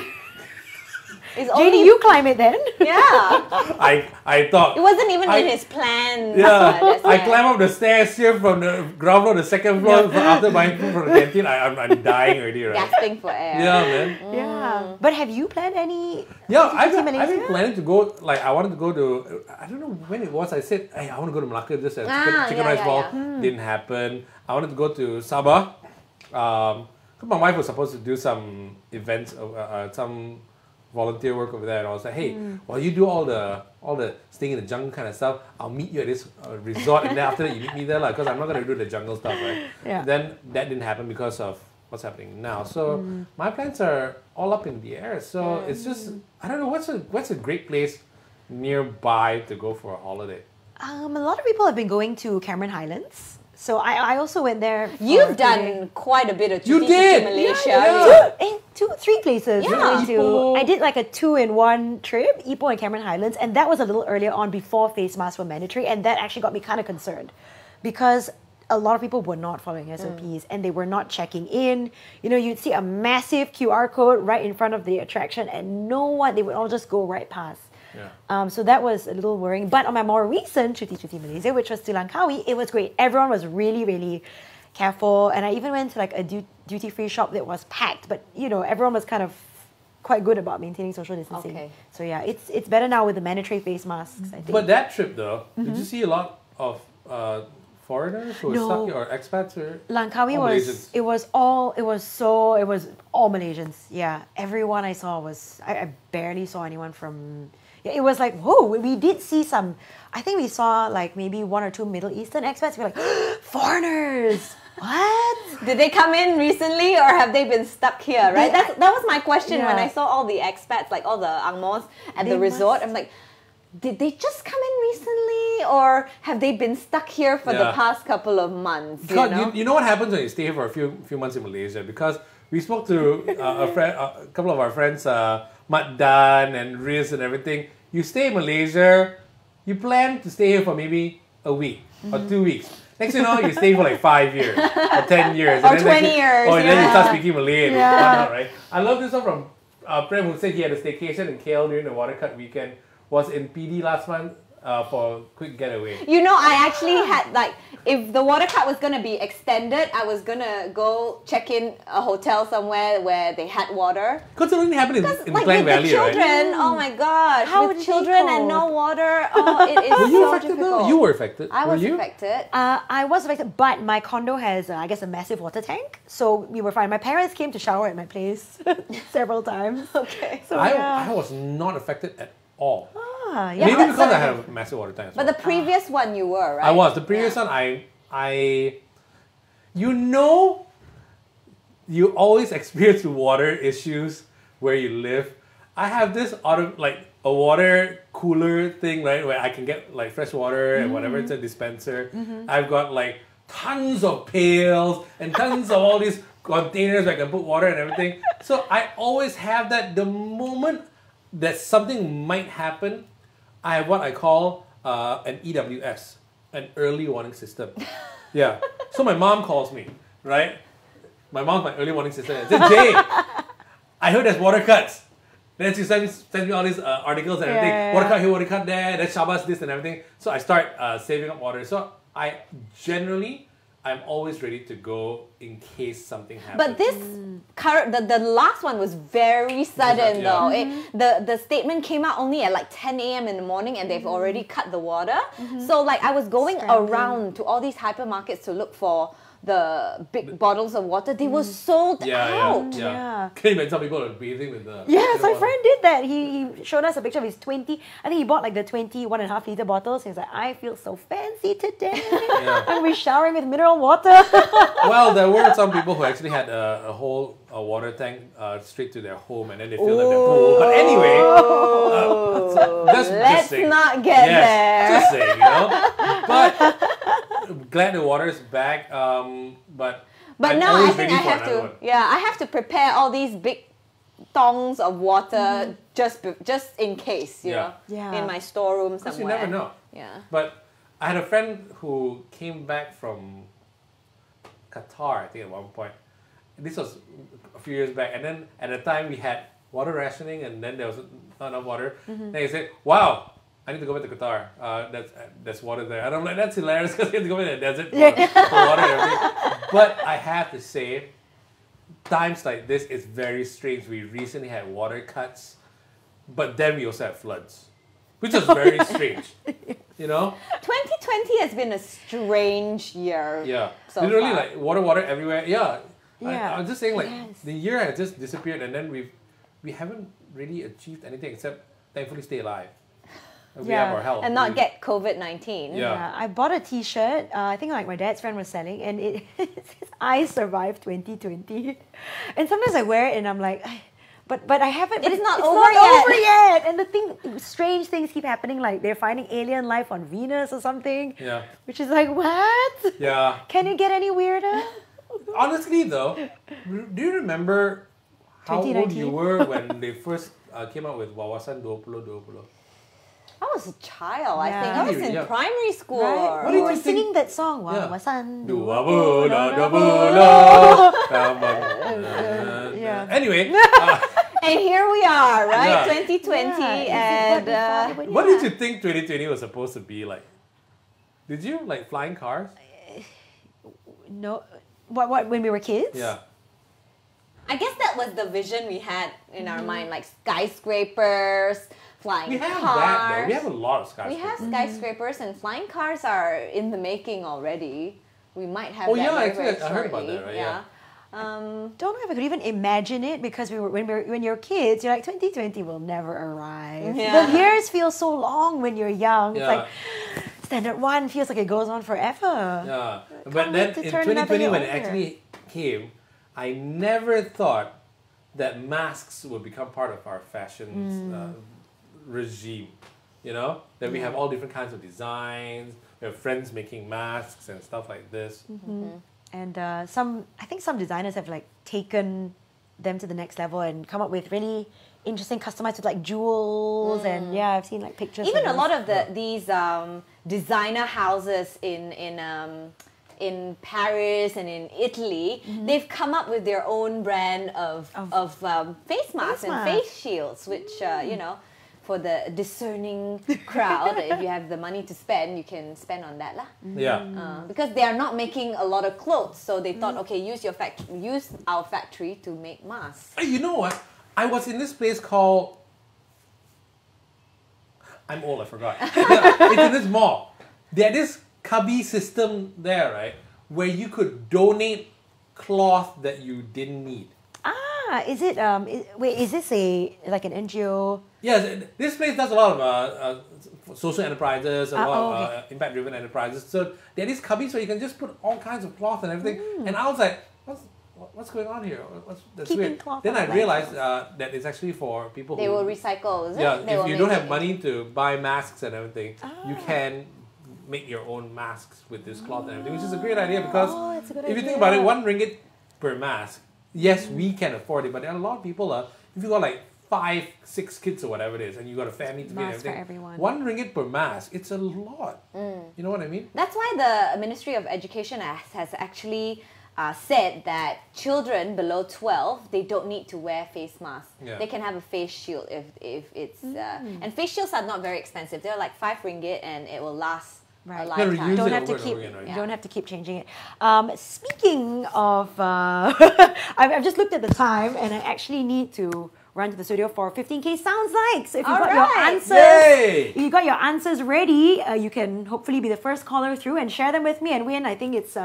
It's JD, only you climb it then. yeah. I thought It wasn't even I- in his plan. Yeah, That's I why. climb up the stairs here from the ground floor to the second floor after buying food from the canteen. I'm dying already, right? Gasping for air. Yeah, man. Yeah. But have you planned any? Yeah, Did you see I've been Malaysia? planning to go. Like, I wanted to go to. I don't know when it was. I said, "Hey, I want to go to Malacca. Just a chicken yeah, rice yeah, ball." yeah. Didn't happen. I wanted to go to Sabah. 'Cause my wife was supposed to do some events, some volunteer work over there, and I was like, "Hey, while you do all the staying in the jungle kind of stuff, I'll meet you at this resort, and then after that you meet me there, because I'm not gonna do the jungle stuff, right?" Yeah. Then that didn't happen because of what's happening now. So my plans are all up in the air. So it's just I don't know what's a great place nearby to go for a holiday. A lot of people have been going to Cameron Highlands. So I also went there. for You've a few days. done quite a bit of You cuti did! to Malaysia. Yeah. Three places. Yeah. we went to. Ipoh. I did like a 2-in-1 trip, Ipoh and Cameron Highlands, and that was a little earlier on before face masks were mandatory, and that actually got me kind of concerned because a lot of people were not following SOPs and they were not checking in. You know, you'd see a massive QR code right in front of the attraction, and they would all just go right past. Yeah. So that was a little worrying. But on my more recent Cuti Malaysia, which was to Langkawi, it was great. Everyone was really, really careful. And I even went to like a duty-free shop that was packed. But, you know, everyone was kind of quite good about maintaining social distancing. Okay. So yeah, it's better now with the mandatory face masks, I think. But that trip though, did you see a lot of foreigners who were No. stuck here, or expats or Langkawi all was Malaysians? it was all Malaysians. Yeah, everyone I saw was I barely saw anyone from. Yeah, it was like whoa. We did see some. I think we saw like maybe 1 or 2 Middle Eastern expats. We're like foreigners. What? Did they come in recently or have they been stuck here, right? That was my question when Yeah. I saw all the expats, like all the Ang Mohs at the They resort. must- I'm like, did they just come in recently or have they been stuck here for the Yeah. past couple of months? God, You know? you know what happens when you stay here for a few months in Malaysia? Because we spoke to a couple of our friends, Mat Dan and Riz and everything. You stay in Malaysia, you plan to stay here for maybe a week or 2 weeks. Next thing you know, you stay for like 5 years or 10 years. Or then 20 next- years, Or then you start yeah. speaking Malay and whatnot, right? I love this one from Prem, who said he had a staycation in KL during the water cut weekend. Was in PD last month for a quick getaway. You know, I actually had like, if the water cut was gonna be extended, I was gonna go check in a hotel somewhere where they had water. Because it only happened in Like Klang with Valley, the children, right? oh my gosh, How with did they children and cope? no water, oh, it is Were you so affected difficult. though? You were affected. I were was you? affected. I was affected, but my condo has, I guess, a massive water tank, so we were fine. My parents came to shower at my place several times. Okay. So I yeah. was not affected at all. Yeah, Maybe that's because I so- had a massive water tank. as But well. the previous one you were, right? I was. The previous one, you know, you always experience water issues where you live. I have this like a water cooler thing, right, where I can get like fresh water and whatever. It's a dispenser. I've got like tons of pails and tons of all these containers where I can put water and everything. So I always have that. The moment that something might happen, I have what I call an EWS, an early warning system. Yeah. So my mom calls me, right? My mom's my early warning system. And says, Jay, I heard there's water cuts. Then she sends me all these articles and everything. Yeah. Water cut here, water cut there. Then Shabbos this and everything. So I start saving up water. So I'm always ready to go in case something happens. But this the last one was very sudden Yeah. though. The statement came out only at like 10 a.m. in the morning and they've already cut the water. So like I was going Scrambling. around to all these hypermarkets to look for the big bottles of water. They were sold out. Yeah. Can you imagine some people are bathing with the... Yes, my water? friend did that. He showed us a picture of his 20. I think he bought like the 21.5 liter bottles. He's like, I feel so fancy today. I'm be showering with mineral water. Well, there were some people who actually had a whole water tank straight to their home and then they filled up their pool. But anyway, just Let's saying. not get there. Just saying, you know. But glad the water is back. But I'm now I always think ready I for have another to. one. Yeah, I have to prepare all these big tongs of water just in case, you know, Yeah. in my storeroom somewhere. Because you never know. Yeah. But I had a friend who came back from Qatar, I think, at one point. This was a few years back. And then at the time we had water rationing and then there was not enough water. Then he said, wow, I need to go back to Qatar. There's water there. And I'm like, that's hilarious because you have to go in the desert for water and everything. But I have to say, times like this is very strange. We recently had water cuts, but then we also had floods, which is very strange. You know? 2020 has been a strange year. Yeah. So Literally far. like water everywhere. Yeah. Yeah. I'm just saying like Yes. the year has just disappeared and then we haven't really achieved anything except thankfully stay alive. And we Yeah. have our health. And not get COVID-19. Yeah. I bought a T-shirt. I think like my dad's friend was selling, and it says "I survived 2020." And sometimes I wear it, and I'm like, but I haven't. It's not it's over not yet. over yet. And the thing, strange things keep happening. Like they're finding alien life on Venus or something. Yeah. Which is like, what? Yeah. Can it get any weirder? Honestly though, do you remember how old 2019? you were when they first came out with Wawasan 2020? I was a child, I Yeah. think. I was in Yeah. primary school. Right? What We did were you think? singing that song. Yeah. Wawasan Dua dua bulan, dua bulan. bulan. Yeah. Anyway, And here we are, right? Yeah. 2020. Yeah, And is it what we thought it would- what did you think 2020 was supposed to be like? Did you like flying cars? No, what when we were kids? Yeah. I guess that was the vision we had in our mind, like skyscrapers, flying We have cars. that though. We have a lot of skyscrapers. We have skyscrapers and flying cars are in the making already. We might have Oh, that yeah, very, actually, very I heard about shortly. that, right? Yeah. Don't know if I could even imagine it because when you're kids, you're like 2020 will never arrive. Yeah. The years feel so long when you're young. It's Yeah. like standard one feels like it goes on forever. Yeah. But Can't then wait to in turn another 2020 year when it older. actually came, I never thought that masks would become part of our fashion regime. You know? That we have all different kinds of designs. We have friends making masks and stuff like this. And I think some designers have like taken them to the next level and come up with really interesting customized with like jewels and yeah, I've seen like pictures. Even a of lot those. of these designer houses in Paris and in Italy, they've come up with their own brand of face masks and masks. face shields, which you know, for the discerning crowd, if you have the money to spend, you can spend on that lah. Yeah. Because they are not making a lot of clothes, so they thought, okay, use our factory to make masks. Hey, you know what? I was in this place called... I'm old, I forgot. It's in this mall. They had this cubby system there, right? Where you could donate cloth that you didn't need. Is it wait, is this like an NGO? Yes, this place does a lot of social enterprises, a lot of impact-driven enterprises. So there is cubbies where you can just put all kinds of cloth and everything. And I was like, what's going on here? That's Keeping weird. cloth Then out I of realized that it's actually for people They who... will recycle, is it? Yeah, They will if you make don't it have money to buy masks and everything, you can make your own masks with this cloth and everything, which is a great idea because that's a good if you think idea. about it, $1 per mask, yes, we can afford it, but there are a lot of people, if you got like 5, 6 kids or whatever it is, and you got a family to feed and Mask for everything, everyone. $1 per mask, it's a lot. You know what I mean? That's why the Ministry of Education has actually said that children below 12, they don't need to wear face masks. Yeah. They can have a face shield if it's... and face shields are not very expensive. They're like ringgit and it will last Right. a Yeah, lifetime. reuse Don't it have to over and keep. over again, right? You don't have to keep changing it. Speaking of, I've just looked at the time, and I actually need to run to the studio for 15K Sounds Like. So if you've got your Alright. answers, Yay! you got your answers ready, you can hopefully be the first caller through and share them with me and win. I think it's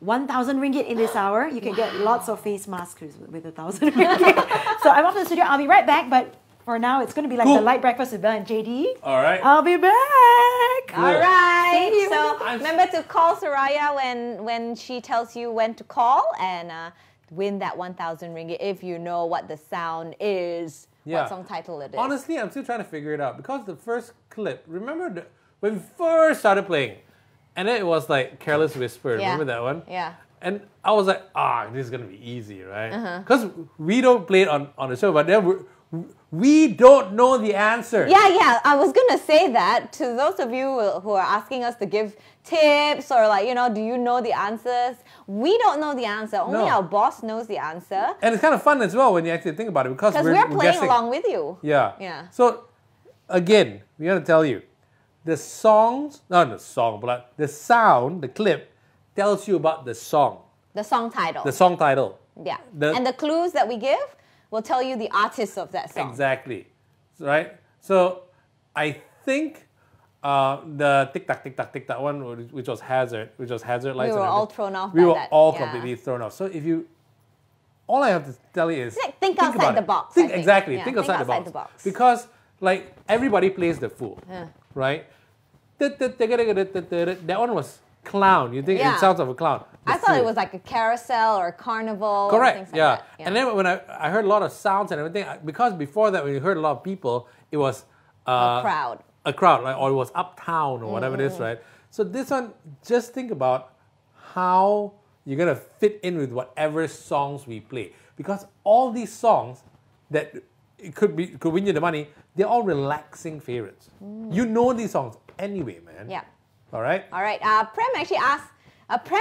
1,000 ringgit in this hour. You can get lots of face masks with 1,000 ringgit. So I'm off to the studio. I'll be right back, but for now, it's going to be like Cool. the light breakfast with Belle and JD. All right. I'll be back. All right. See you. So I'm- remember to call Soraya when she tells you when to call and win that 1,000 ringgit if you know what the sound is, Yeah. what song title it is. Honestly, I'm still trying to figure it out because the first clip, remember when we first started playing, and then it was like Careless Whisper. Yeah. Remember that one? Yeah. And I was like, this is gonna be easy, right? Because we don't play it on the show, but then We don't know the answer. Yeah. I was gonna say that to those of you who are asking us to give tips or like, do you know the answers? We don't know the answer. Only our boss knows the answer. And it's kind of fun as well when you actually think about it because we're playing guessing along with you. Yeah. So again, we got to tell you, the sound, the clip tells you about the song. The song title. The song title. Yeah. And the clues that we give will tell you the artist of that song. Exactly. Right? So I think the tick tock one, which was hazard lights. We were all thrown off. We were all completely thrown off. So all I have to tell you is think outside the box. Think outside the box. Because like everybody plays the fool, right? That one was clown. You think it sounds of a clown? I thought it was like a carousel or a carnival. Correct. Or things like that. And then when I heard a lot of sounds and everything, because before that when you heard a lot of people, it was a crowd. Like, or it was uptown or whatever it is, right? So this one, just think about how you're gonna fit in with whatever songs we play, because all these songs that could win you the money, they're all relaxing favorites. You know these songs anyway, man. Yeah. All right. Prem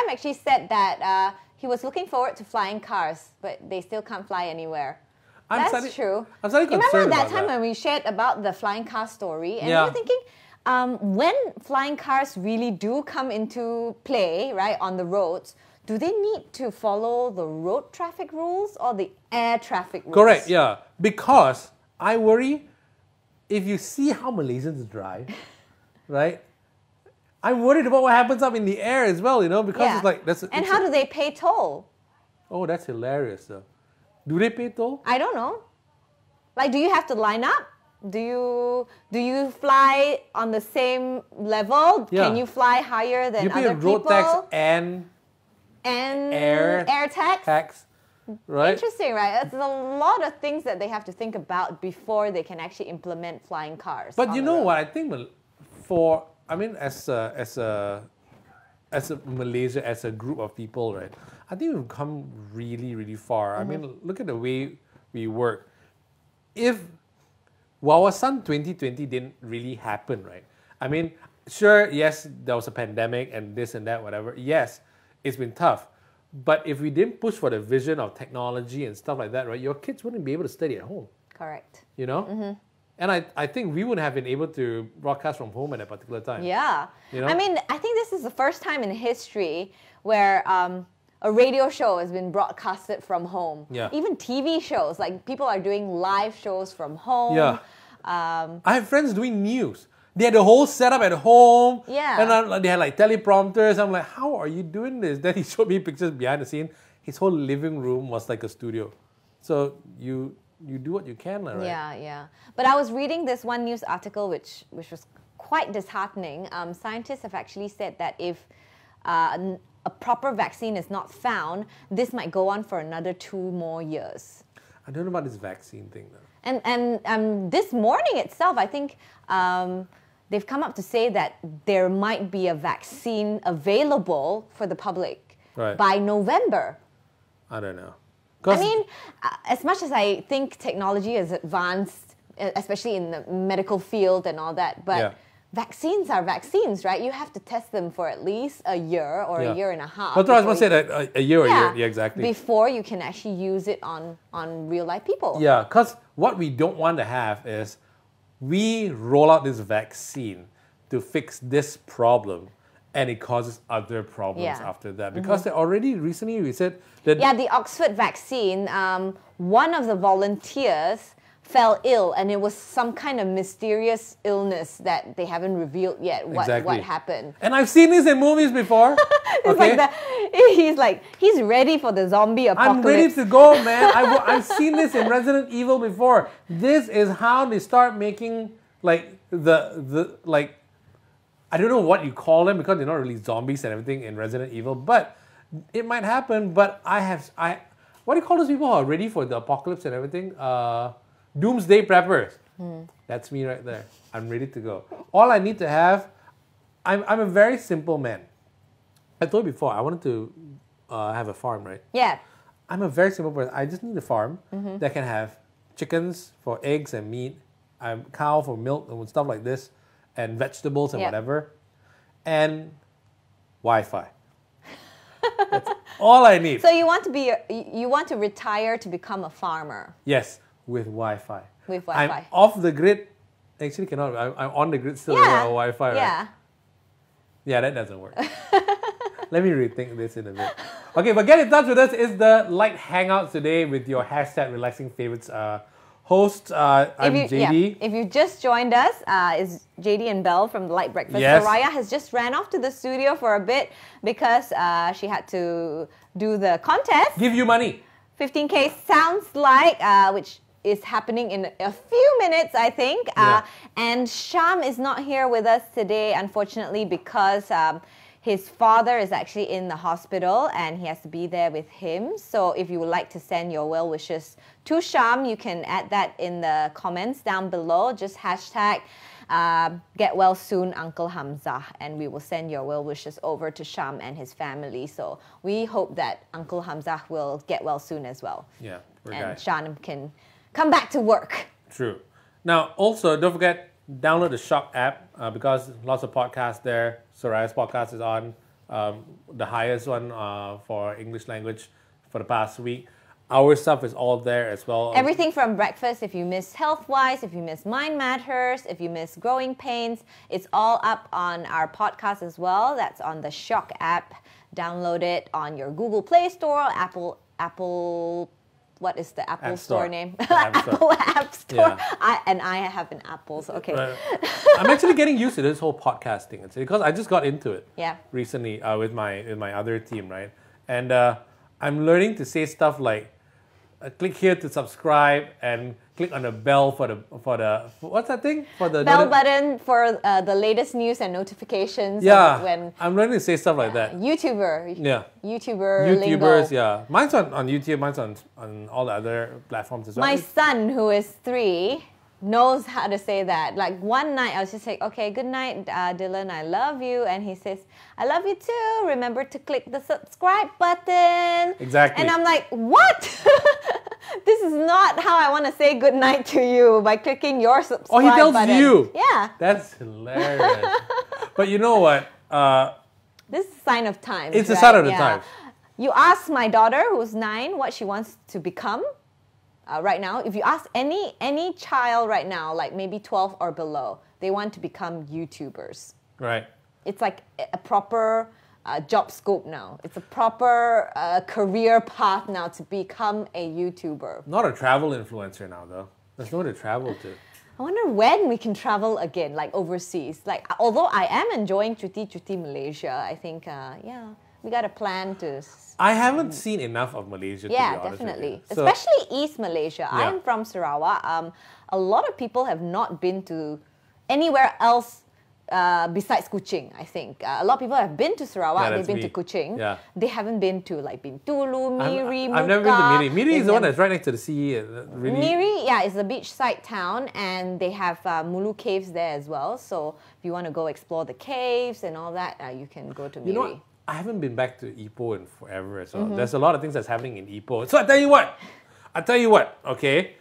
actually said that he was looking forward to flying cars, but they still can't fly anywhere. That's true. I'm slightly concerned. Remember that time when we shared about the flying car story, and we were thinking, when flying cars really do come into play, right, on the roads, do they need to follow the road traffic rules or the air traffic rules? Correct, yeah. Because I worry if you see how Malaysians drive, right? I'm worried about what happens up in the air as well, because it's like... And how do they pay toll? Oh, that's hilarious, though. Do they pay toll? I don't know. Like, do you have to line up? Do you fly on the same level? Yeah. Can you fly higher than other people? You pay road tax and air tax, right? Interesting, right? It's a lot of things that they have to think about before they can actually implement flying cars. But you know what? I think as a Malaysia, as a group of people, right? I think we've come really, really far. I mean, look at the way we work. If Wawasan 2020 didn't really happen, right? I mean, sure, yes, there was a pandemic and this and that, whatever. Yes, it's been tough. But if we didn't push for the vision of technology and stuff like that, right, your kids wouldn't be able to study at home. Correct. And I think we wouldn't have been able to broadcast from home at a particular time. Yeah. I mean, I think this is the first time in history where a radio show has been broadcasted from home. Yeah. Even TV shows, like people are doing live shows from home. Yeah. I have friends doing news. They had the whole setup at home. Yeah. And they had like teleprompters. I'm like, how are you doing this? Then he showed me pictures behind the scene. His whole living room was like a studio. So you do what you can, right? Yeah. But I was reading this one news article which was quite disheartening. Scientists have actually said that if a proper vaccine is not found, this might go on for another 2 more years. I don't know about this vaccine thing though. And this morning itself, I think they've come up to say that there might be a vaccine available for the public by November. I don't know. I mean, as much as I think technology has advanced, especially in the medical field and all that, but vaccines are vaccines, right? You have to test them for at least a year or a year and a half. That's what I was going to say, that a year or a year. Yeah, exactly. Before you can actually use it on real life people. Yeah, because what we don't want to have is we roll out this vaccine to fix this problem and it causes other problems after that. Because they already recently we said that... Yeah, the Oxford vaccine, one of the volunteers fell ill, and it was some kind of mysterious illness that they haven't revealed yet what happened. And I've seen this in movies before. He's ready for the zombie apocalypse. I'm ready to go, man. I've seen this in Resident Evil before. This is how they start making like the I don't know what you call them because they're not really zombies and everything in Resident Evil, but it might happen. But what do you call those people who are ready for the apocalypse and everything? Doomsday preppers. That's me right there. I'm ready to go. All I need to have, I'm a very simple man. I told you before, I wanted to have a farm, right? Yeah. I'm a very simple person. I just need a farm that can have chickens for eggs and meat. I'm cow for milk and stuff like this, and vegetables and Yep. whatever, and Wi-Fi. That's all I need. So you want to retire to become a farmer Yes, with Wi-Fi. with I'm Wi-Fi. off the grid. Actually, cannot. I'm on the grid still without Wi-Fi, right? Yeah. Yeah, that doesn't work. Let me rethink this in a bit. Okay, but get in touch with us. It's the LITE Hangout today with your hashtag relaxing favorites host. I'm JD. If you just joined us, it's JD and Belle from the Light Breakfast. Yes. Soraya has just ran off to the studio for a bit because she had to do the contest. Give you money. 15K sounds like, which is happening in a few minutes, I think. Yeah. And Sham is not here with us today, unfortunately, because his father is actually in the hospital and he has to be there with him. So if you would like to send your well wishes to Sham, you can add that in the comments down below. Just hashtag get well soon, Uncle Hamza, and we will send your well wishes over to Sham and his family. So we hope that Uncle Hamza will get well soon as well. Yeah, poor And guy. Sham can come back to work. True. Now, also, don't forget, download the Shock app because lots of podcasts there. Soraya's podcast is on, the highest one for English language for the past week. Our stuff is all there as well. Everything from breakfast, if you miss health-wise, if you miss Mind Matters, if you miss Growing Pains, it's all up on our podcast as well. That's on the Shock app. Download it on your Google Play Store, Apple. What is the Apple App Store Store. name? The App Store. Apple App Store. Yeah. I have an Apple, so okay. I'm actually getting used to this whole podcasting. It's because I just got into it Yeah. recently with my other team, right? And I'm learning to say stuff like click here to subscribe and click on the bell for the what's that thing for the Bell button for the latest news and notifications. Yeah, When I'm learning to say stuff like that. YouTuber. Yeah. YouTubers, YouTubers, yeah. Mine's on YouTube, mine's on all the other platforms as well. My son, who is 3, knows how to say that. Like one night, I was just like, okay, good night, Dylan, I love you. And he says, I love you too. Remember to click the subscribe button. Exactly. And I'm like, what? This is not how I want to say good night to you, by clicking your subscribe Oh, he tells button. you. Yeah. That's hilarious. But you know what? This is a sign of times. It's a right? sign of the Yeah. times. You ask my daughter, who's 9, what she wants to become right now. If you ask any child right now, like maybe 12 or below, they want to become YouTubers. Right. It's like a proper job scope now. It's a proper career path now to become a YouTuber. Not a travel influencer now, though. There's nowhere to travel to. I wonder when we can travel again, like overseas. Like, although I am enjoying Cuti Malaysia, I think, we got a plan to. I haven't seen enough of Malaysia, to be Yeah, honest with definitely. you. So- Especially East Malaysia. Yeah. I'm from Sarawak. A lot of people have not been to anywhere else besides Kuching, I think. A lot of people have been to Sarawak, Yeah, they've that's been me. to Kuching. Yeah. They haven't been to like Bintulu, Miri, I've never been to Miri. Miri is the one It's a- that's right next to the sea. Really. Miri, yeah, is a beachside town, and they have Mulu caves there as well. So if you want to go explore the caves and all that, you can go to Miri. You know what? I haven't been back to Ipoh in forever as well. Mm-hmm. There's a lot of things that's happening in Ipoh. So I tell you what, okay?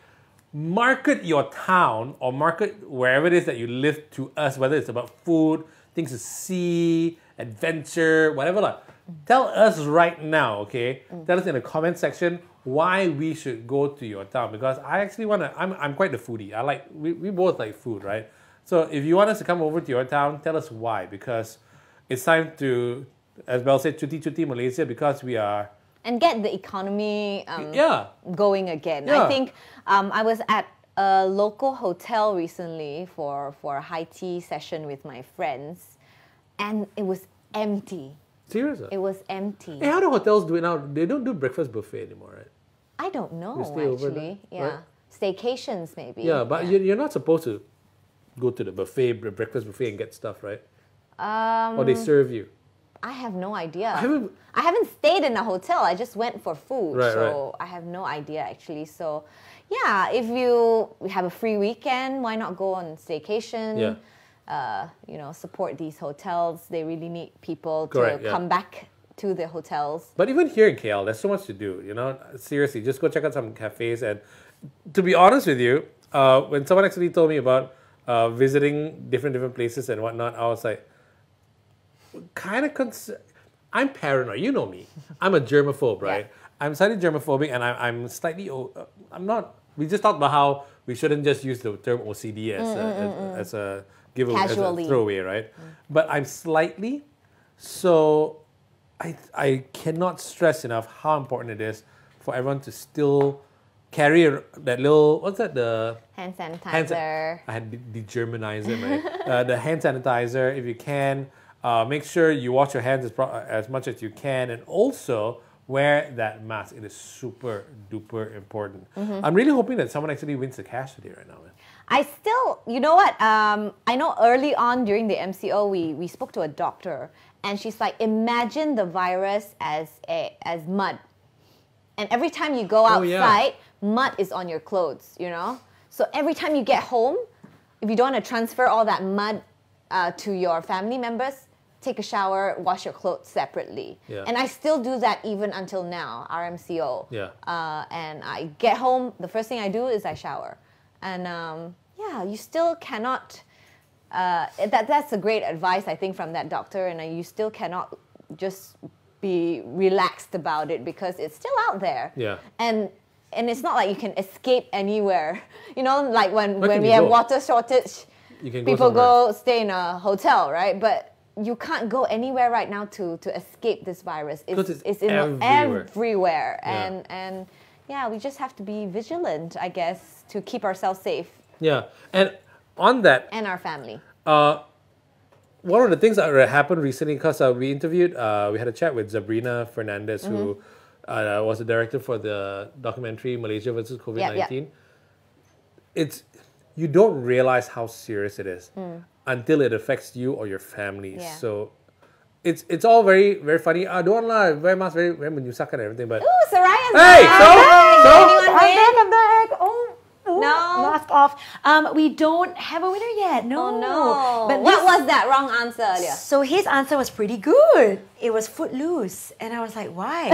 Market your town or market wherever it is that you live to us, whether it's about food, things to see, adventure, whatever. Like. Tell us right now, okay? Tell us in the comment section why we should go to your town, because I actually want to, I'm quite the foodie. We both like food, right? So if you want us to come over to your town, tell us why, because it's time to, as Belle said, Cuti Malaysia, because we are... And get the economy going again. Yeah. I think I was at a local hotel recently for a high tea session with my friends, and it was empty. Serious? It was empty. Hey, how do hotels do it now? They don't do breakfast buffet anymore, right? I don't know, You stay overnight, actually. Yeah. right? Staycations, maybe. Yeah, but you're not supposed to go to the buffet, breakfast buffet, and get stuff, right? Or they serve you. I have no idea. I I haven't stayed in a hotel. I just went for food. Right, so I have no idea, actually. So, yeah, if you have a free weekend, why not go on staycation? Yeah. Support these hotels. They really need people Correct, to yeah. come back to the hotels. But even here in KL, there's so much to do, you know? Seriously, just go check out some cafes. And to be honest with you, when someone actually told me about visiting different places and whatnot, I was like, kind of I'm paranoid. You know me. I'm a germaphobe, right? Yeah. I'm slightly germaphobic, and I'm slightly. I'm not. We just talked about how we shouldn't just use the term OCD as a giveaway, as a Casually. throwaway, right? But I'm slightly. So, I cannot stress enough how important it is for everyone to still carry that little, what's that, the Hand sanitizer. I had the Germanizer, right? The hand sanitizer, if you can. Make sure you wash your hands as much as you can, and also wear that mask. It is super duper important. I'm really hoping that someone actually wins the cash today right now, man. I still, you know what? I know early on during the MCO, we spoke to a doctor, and she's like, imagine the virus as mud. And every time you go outside, mud is on your clothes, you know? So every time you get home, if you don't want to transfer all that mud to your family members, take a shower, wash your clothes separately. Yeah. And I still do that even until now, RMCO. Yeah. And I get home, the first thing I do is I shower. And yeah, you still cannot, that's a great advice, I think, from that doctor. And you still cannot just be relaxed about it because it's still out there. Yeah. And it's not like you can escape anywhere. You know, like when can we you have go? water shortage, You can people go go stay in a hotel, right? But you can't go anywhere right now to escape this virus. It's everywhere. Yeah. And yeah, we just have to be vigilant, I guess, to keep ourselves safe. Yeah, and on that, And our family. one of the things that happened recently, because we interviewed, we had a chat with Sabrina Fernandez, who was the director for the documentary Malaysia versus COVID-19. It's, you don't realize how serious it is until it affects you or your family. Yeah. So it's all very, very funny. Don't lie, very much, very menyusahkan and everything, but Ooh, Soraya's hey, back! so Anyone win? I'm back. Oh. Ooh, No. mask off. We don't have a winner yet. No. Oh no. But What this- was that wrong answer earlier? So his answer was pretty good. It was footloose, and I was like, why?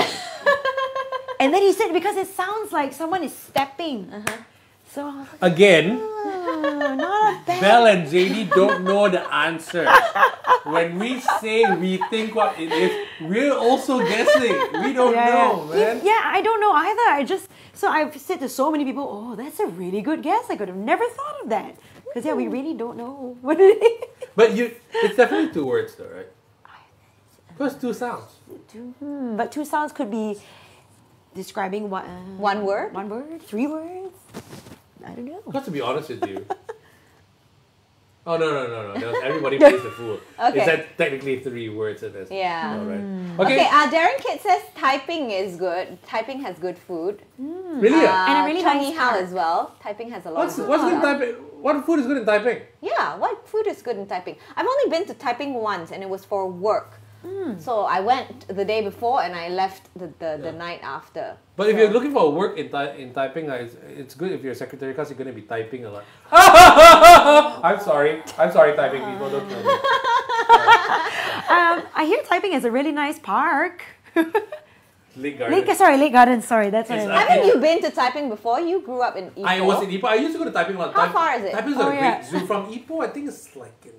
And then he said because it sounds like someone is stepping. So I was like, again, not a bad. Belle and JD don't know the answer. When we say we think what it is, we're also guessing. We don't know, man. Yeah, I don't know either. So I've said to so many people, oh, that's a really good guess. I could have never thought of that. Because yeah, we really don't know what it is. But it's definitely 2 words though, right? Plus 2 sounds. But 2 sounds could be describing what? One word? 1 word? 3 words? I don't know. Because to be honest with you, oh no! That was everybody plays the fool. Okay. Is that technically 3 words in this? Yeah. All right. Okay, Darren Kit says typing is good. Typing has good food. Really? And a really Changi nice Hao park. as well. Typing has a lot What's of good in stuff. typing? What food is good in typing? Yeah, what food is good in typing? I've only been to typing once and it was for work. So I went the day before and I left the night after. But if you're looking for work in typing, it's good if you're a secretary because you're going to be typing a lot. I'm sorry, typing people. Don't kill me. I hear typing is a really nice park. Lake Garden. Lake Garden. Sorry, that's what It's I meant. Haven't you been to typing before? You grew up in Ipoh. I was in Ipoh. I used to go to typing a lot. How far is it? Typing is Oh, a yeah. great zoo. From Ipoh, I think it's like an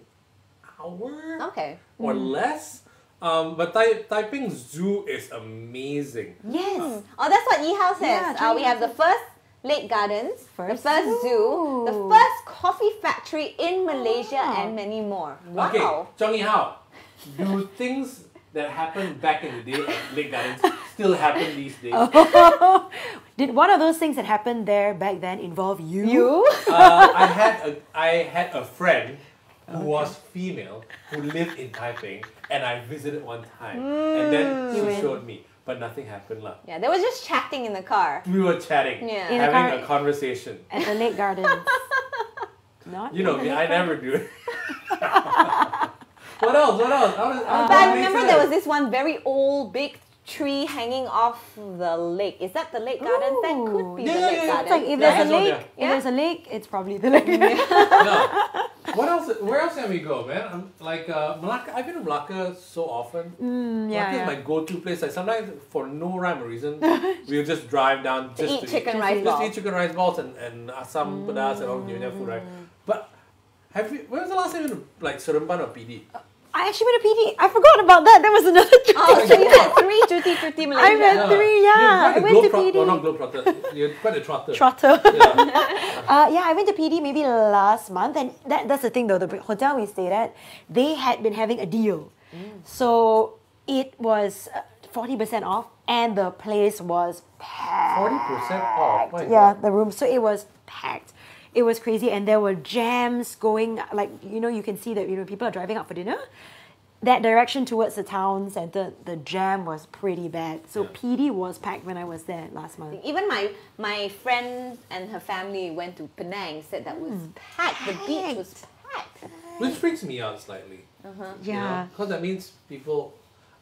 hour Okay. or less. But typing zoo is amazing. Yes. Oh, that's what Yihao says. Yeah, We have the first Lake Gardens, the First first zoo, the zoo. first coffee factory in Malaysia, and many more. Wow. Okay, Changi Hao, do things that happened back in the day at Lake Gardens still happen these days? Did one of those things that happened there back then involve you? You? I had a friend who was female who lived in Taiping, and I visited one time, and then she showed me, but nothing happened lah. Yeah, they were just chatting in the car. We were chatting, Yeah. In the having car- a conversation. At the Lake Gardens. Not You know in the me, Lake I never do it. What else? But I remember there was this one very old big tree hanging off the lake. Is that the Lake Gardens? That could be Yeah, the yeah, Lake yeah. It's like Gardens. if Yeah, there's a that's one, lake, yeah. if there's a lake, it's probably the lake. No. What else? Where else can we go, man? I'm like Malacca. I've been to Malacca so often. Malacca is my go-to place. Like sometimes for no rhyme or reason, we'll just drive down just eat to chicken rice balls. Just eat chicken rice balls and asam pedas and all New Zealand food, right? But have you? When was the last time you went to like Seremban or PD? I actually went to PD. I forgot about that. That was another trip. Oh, so you had 3 cuti Malaysia. I had 3, yeah. I went to PD. Well, not Globetrotter. You're quite a trotter. Trotter. Yeah. Yeah, I went to PD maybe last month, and that's the thing though. The hotel we stayed at, they had been having a deal, so it was 40% off, and the place was packed. 40% off. My Yeah, God. the room. So it was packed. It was crazy, and there were jams going. Like you can see that people are driving out for dinner. That direction towards the town center, the jam was pretty bad. So PD was packed when I was there last month. Even my friend and her family went to Penang, said that was packed. The beach was packed. Which freaks me out slightly. Yeah. Because that means people.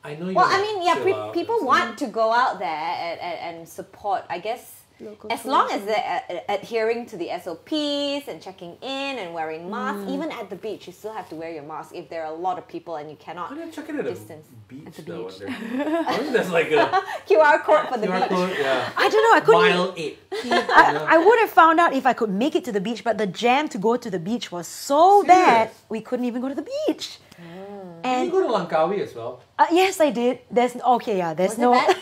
I know you. Well, I mean, yeah, people want to go out there and support, I guess. As long as they're adhering to the SOPs and checking in and wearing masks, even at the beach, you still have to wear your mask if there are a lot of people and you cannot I'm check it at distance. a beach. At the though, beach. I think there's like a QR code for the QR beach. code. Yeah. I don't know. I couldn't. Mile 8. I would have found out if I could make it to the beach, but the jam to go to the beach was so bad we couldn't even go to the beach. And you go to Langkawi as well. Yes, I did. There's Was it no. bad?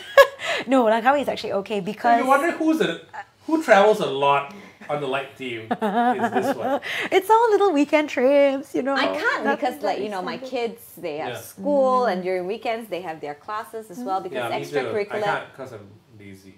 No, Langkawi is actually okay because You wonder who travels a lot on the LITE team is this one. it's all little weekend trips, I can't because, like, my kids, they have school and during weekends they have their classes as well because Yeah, me too. I extracurricular. can't because I'm lazy.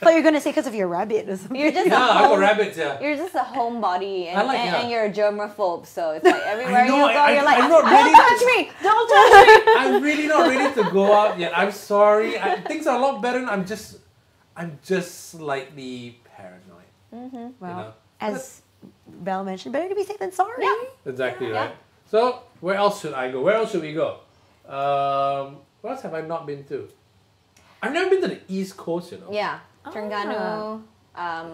thought you were gonna say because of your rabbit or something. You're just Yeah, a I got home, rabbits, yeah. You're just a homebody and, I like- and, yeah. and you're a germaphobe, so it's like everywhere know, you go, you're like, I'm not don't ready touch me! Don't touch me! I'm really not ready to go out yet. I'm sorry. Things are a lot better. I'm just slightly paranoid. Well, as Belle mentioned, better to be safe than sorry. Yeah. Exactly Yeah. right. So where else should I go? Where else should we go? Where else have I not been to? I've never been to the East Coast, Yeah, Terengganu.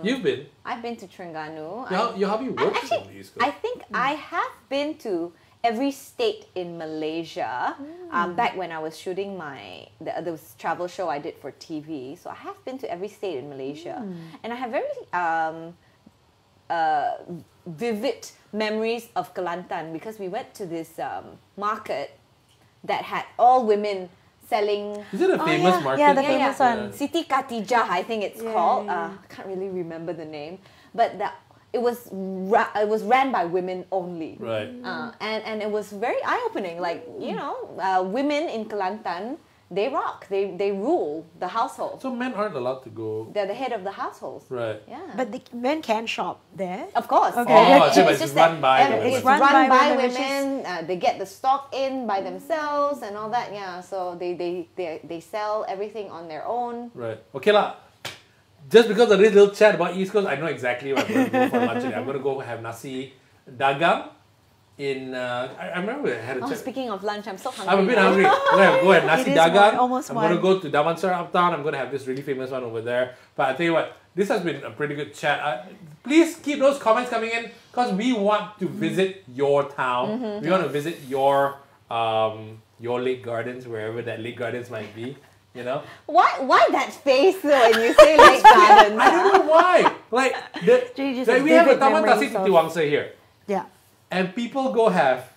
You've been. I've been to Terengganu. Your hubby works actually, on the East Coast. I think I have been to every state in Malaysia. Back when I was shooting the travel show I did for TV, so I have been to every state in Malaysia, and I have very vivid memories of Kelantan because we went to this market that had all women selling. Is it a famous market? Yeah, the Yeah, famous yeah. one. Siti Katijah, I think it's called. I can't really remember the name, but it was ran by women only. Right. And it was very eye-opening. Like, women in Kelantan, they rock. They rule the household. So men aren't allowed to go. They're the head of the household. Right. Yeah. But the men can shop there. Of course. Okay. Oh, so It's it's just run by that, women. It's It's run run by by women, which women. They get the stock in by themselves and all that. Yeah. So they sell everything on their own. Right. Okay lah. Just because of this little chat about East Coast, I know exactly what I'm going to go for lunch today. I'm going to go have nasi dagang in. I remember I had a Oh, chat. speaking of lunch, I'm so hungry. I'm a bit now. hungry. I'm going to go have nasi It is dagang. almost I'm going to one. go to Damansara Uptown. I'm going to have this really famous one over there. But I tell you what, this has been a pretty good chat. Please keep those comments coming in because we want to visit your town. We want to visit your lake gardens, wherever that lake gardens might be. You know? Why that face when you say Lake Gardens? I don't know why. Like, Just we a have a vivid Taman memories Tasik of- Titiwangsa here. Yeah. And people go have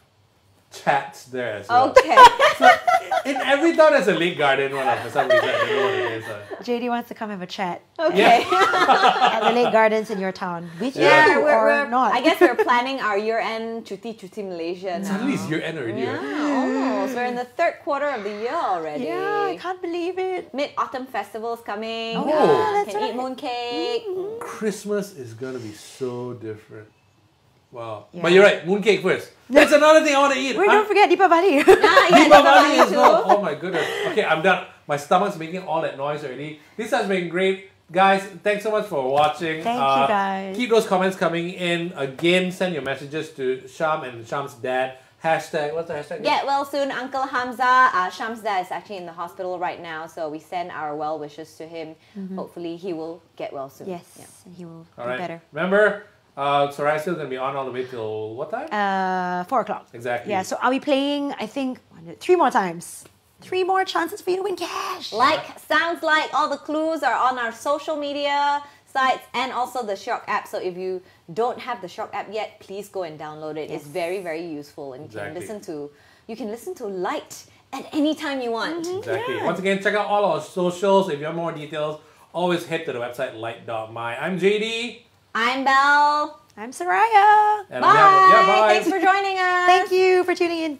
chats there as well. Okay. So, in every town there's a lake garden one for some reason. I don't know what it is. JD wants to come have a chat Okay. at the lake gardens in your town, which Yeah. you do or not. I guess we're planning our year-end Cuti Malaysia now. Suddenly it's year end already. Yeah, Right? almost. We're in the third quarter of the year already. Yeah, I can't believe it. Mid-autumn festival's coming. Oh, yeah, that's can eat right. mooncake. Christmas is gonna be so different. Wow. Yeah. But you're right, mooncake first. That's another thing I want to eat. Wait, don't forget Deepavali. Yeah, Deepavali as too. well. Oh my goodness. Okay, I'm done. My stomach's making all that noise already. This has been great. Guys, thanks so much for watching. Thank you, guys. Keep those comments coming in. Again, send your messages to Sham and Sham's dad. Hashtag, what's the hashtag? Get well soon, Uncle Hamza. Sham's dad is actually in the hospital right now, so we send our well wishes to him. Hopefully, he will get well soon. Yes, Yeah. and he will All do right. better. Remember, Soraya still gonna be on all the way till what time? 4 o'clock. Exactly. Yeah, so I'll be playing, I think, 3 more times. 3 more chances for you to win cash. Sounds like all the clues are on our social media sites and also the Shock app. So if you don't have the Shock app yet, please go and download it. Yes. It's very, very useful, and Exactly. you can listen to LITE at any time you want. Exactly. Yeah. Once again, check out all our socials. If you have more details, always head to the website lite.my. I'm JD. I'm Belle. I'm Soraya. And Bye. bye. Thanks for joining us. Thank you for tuning in.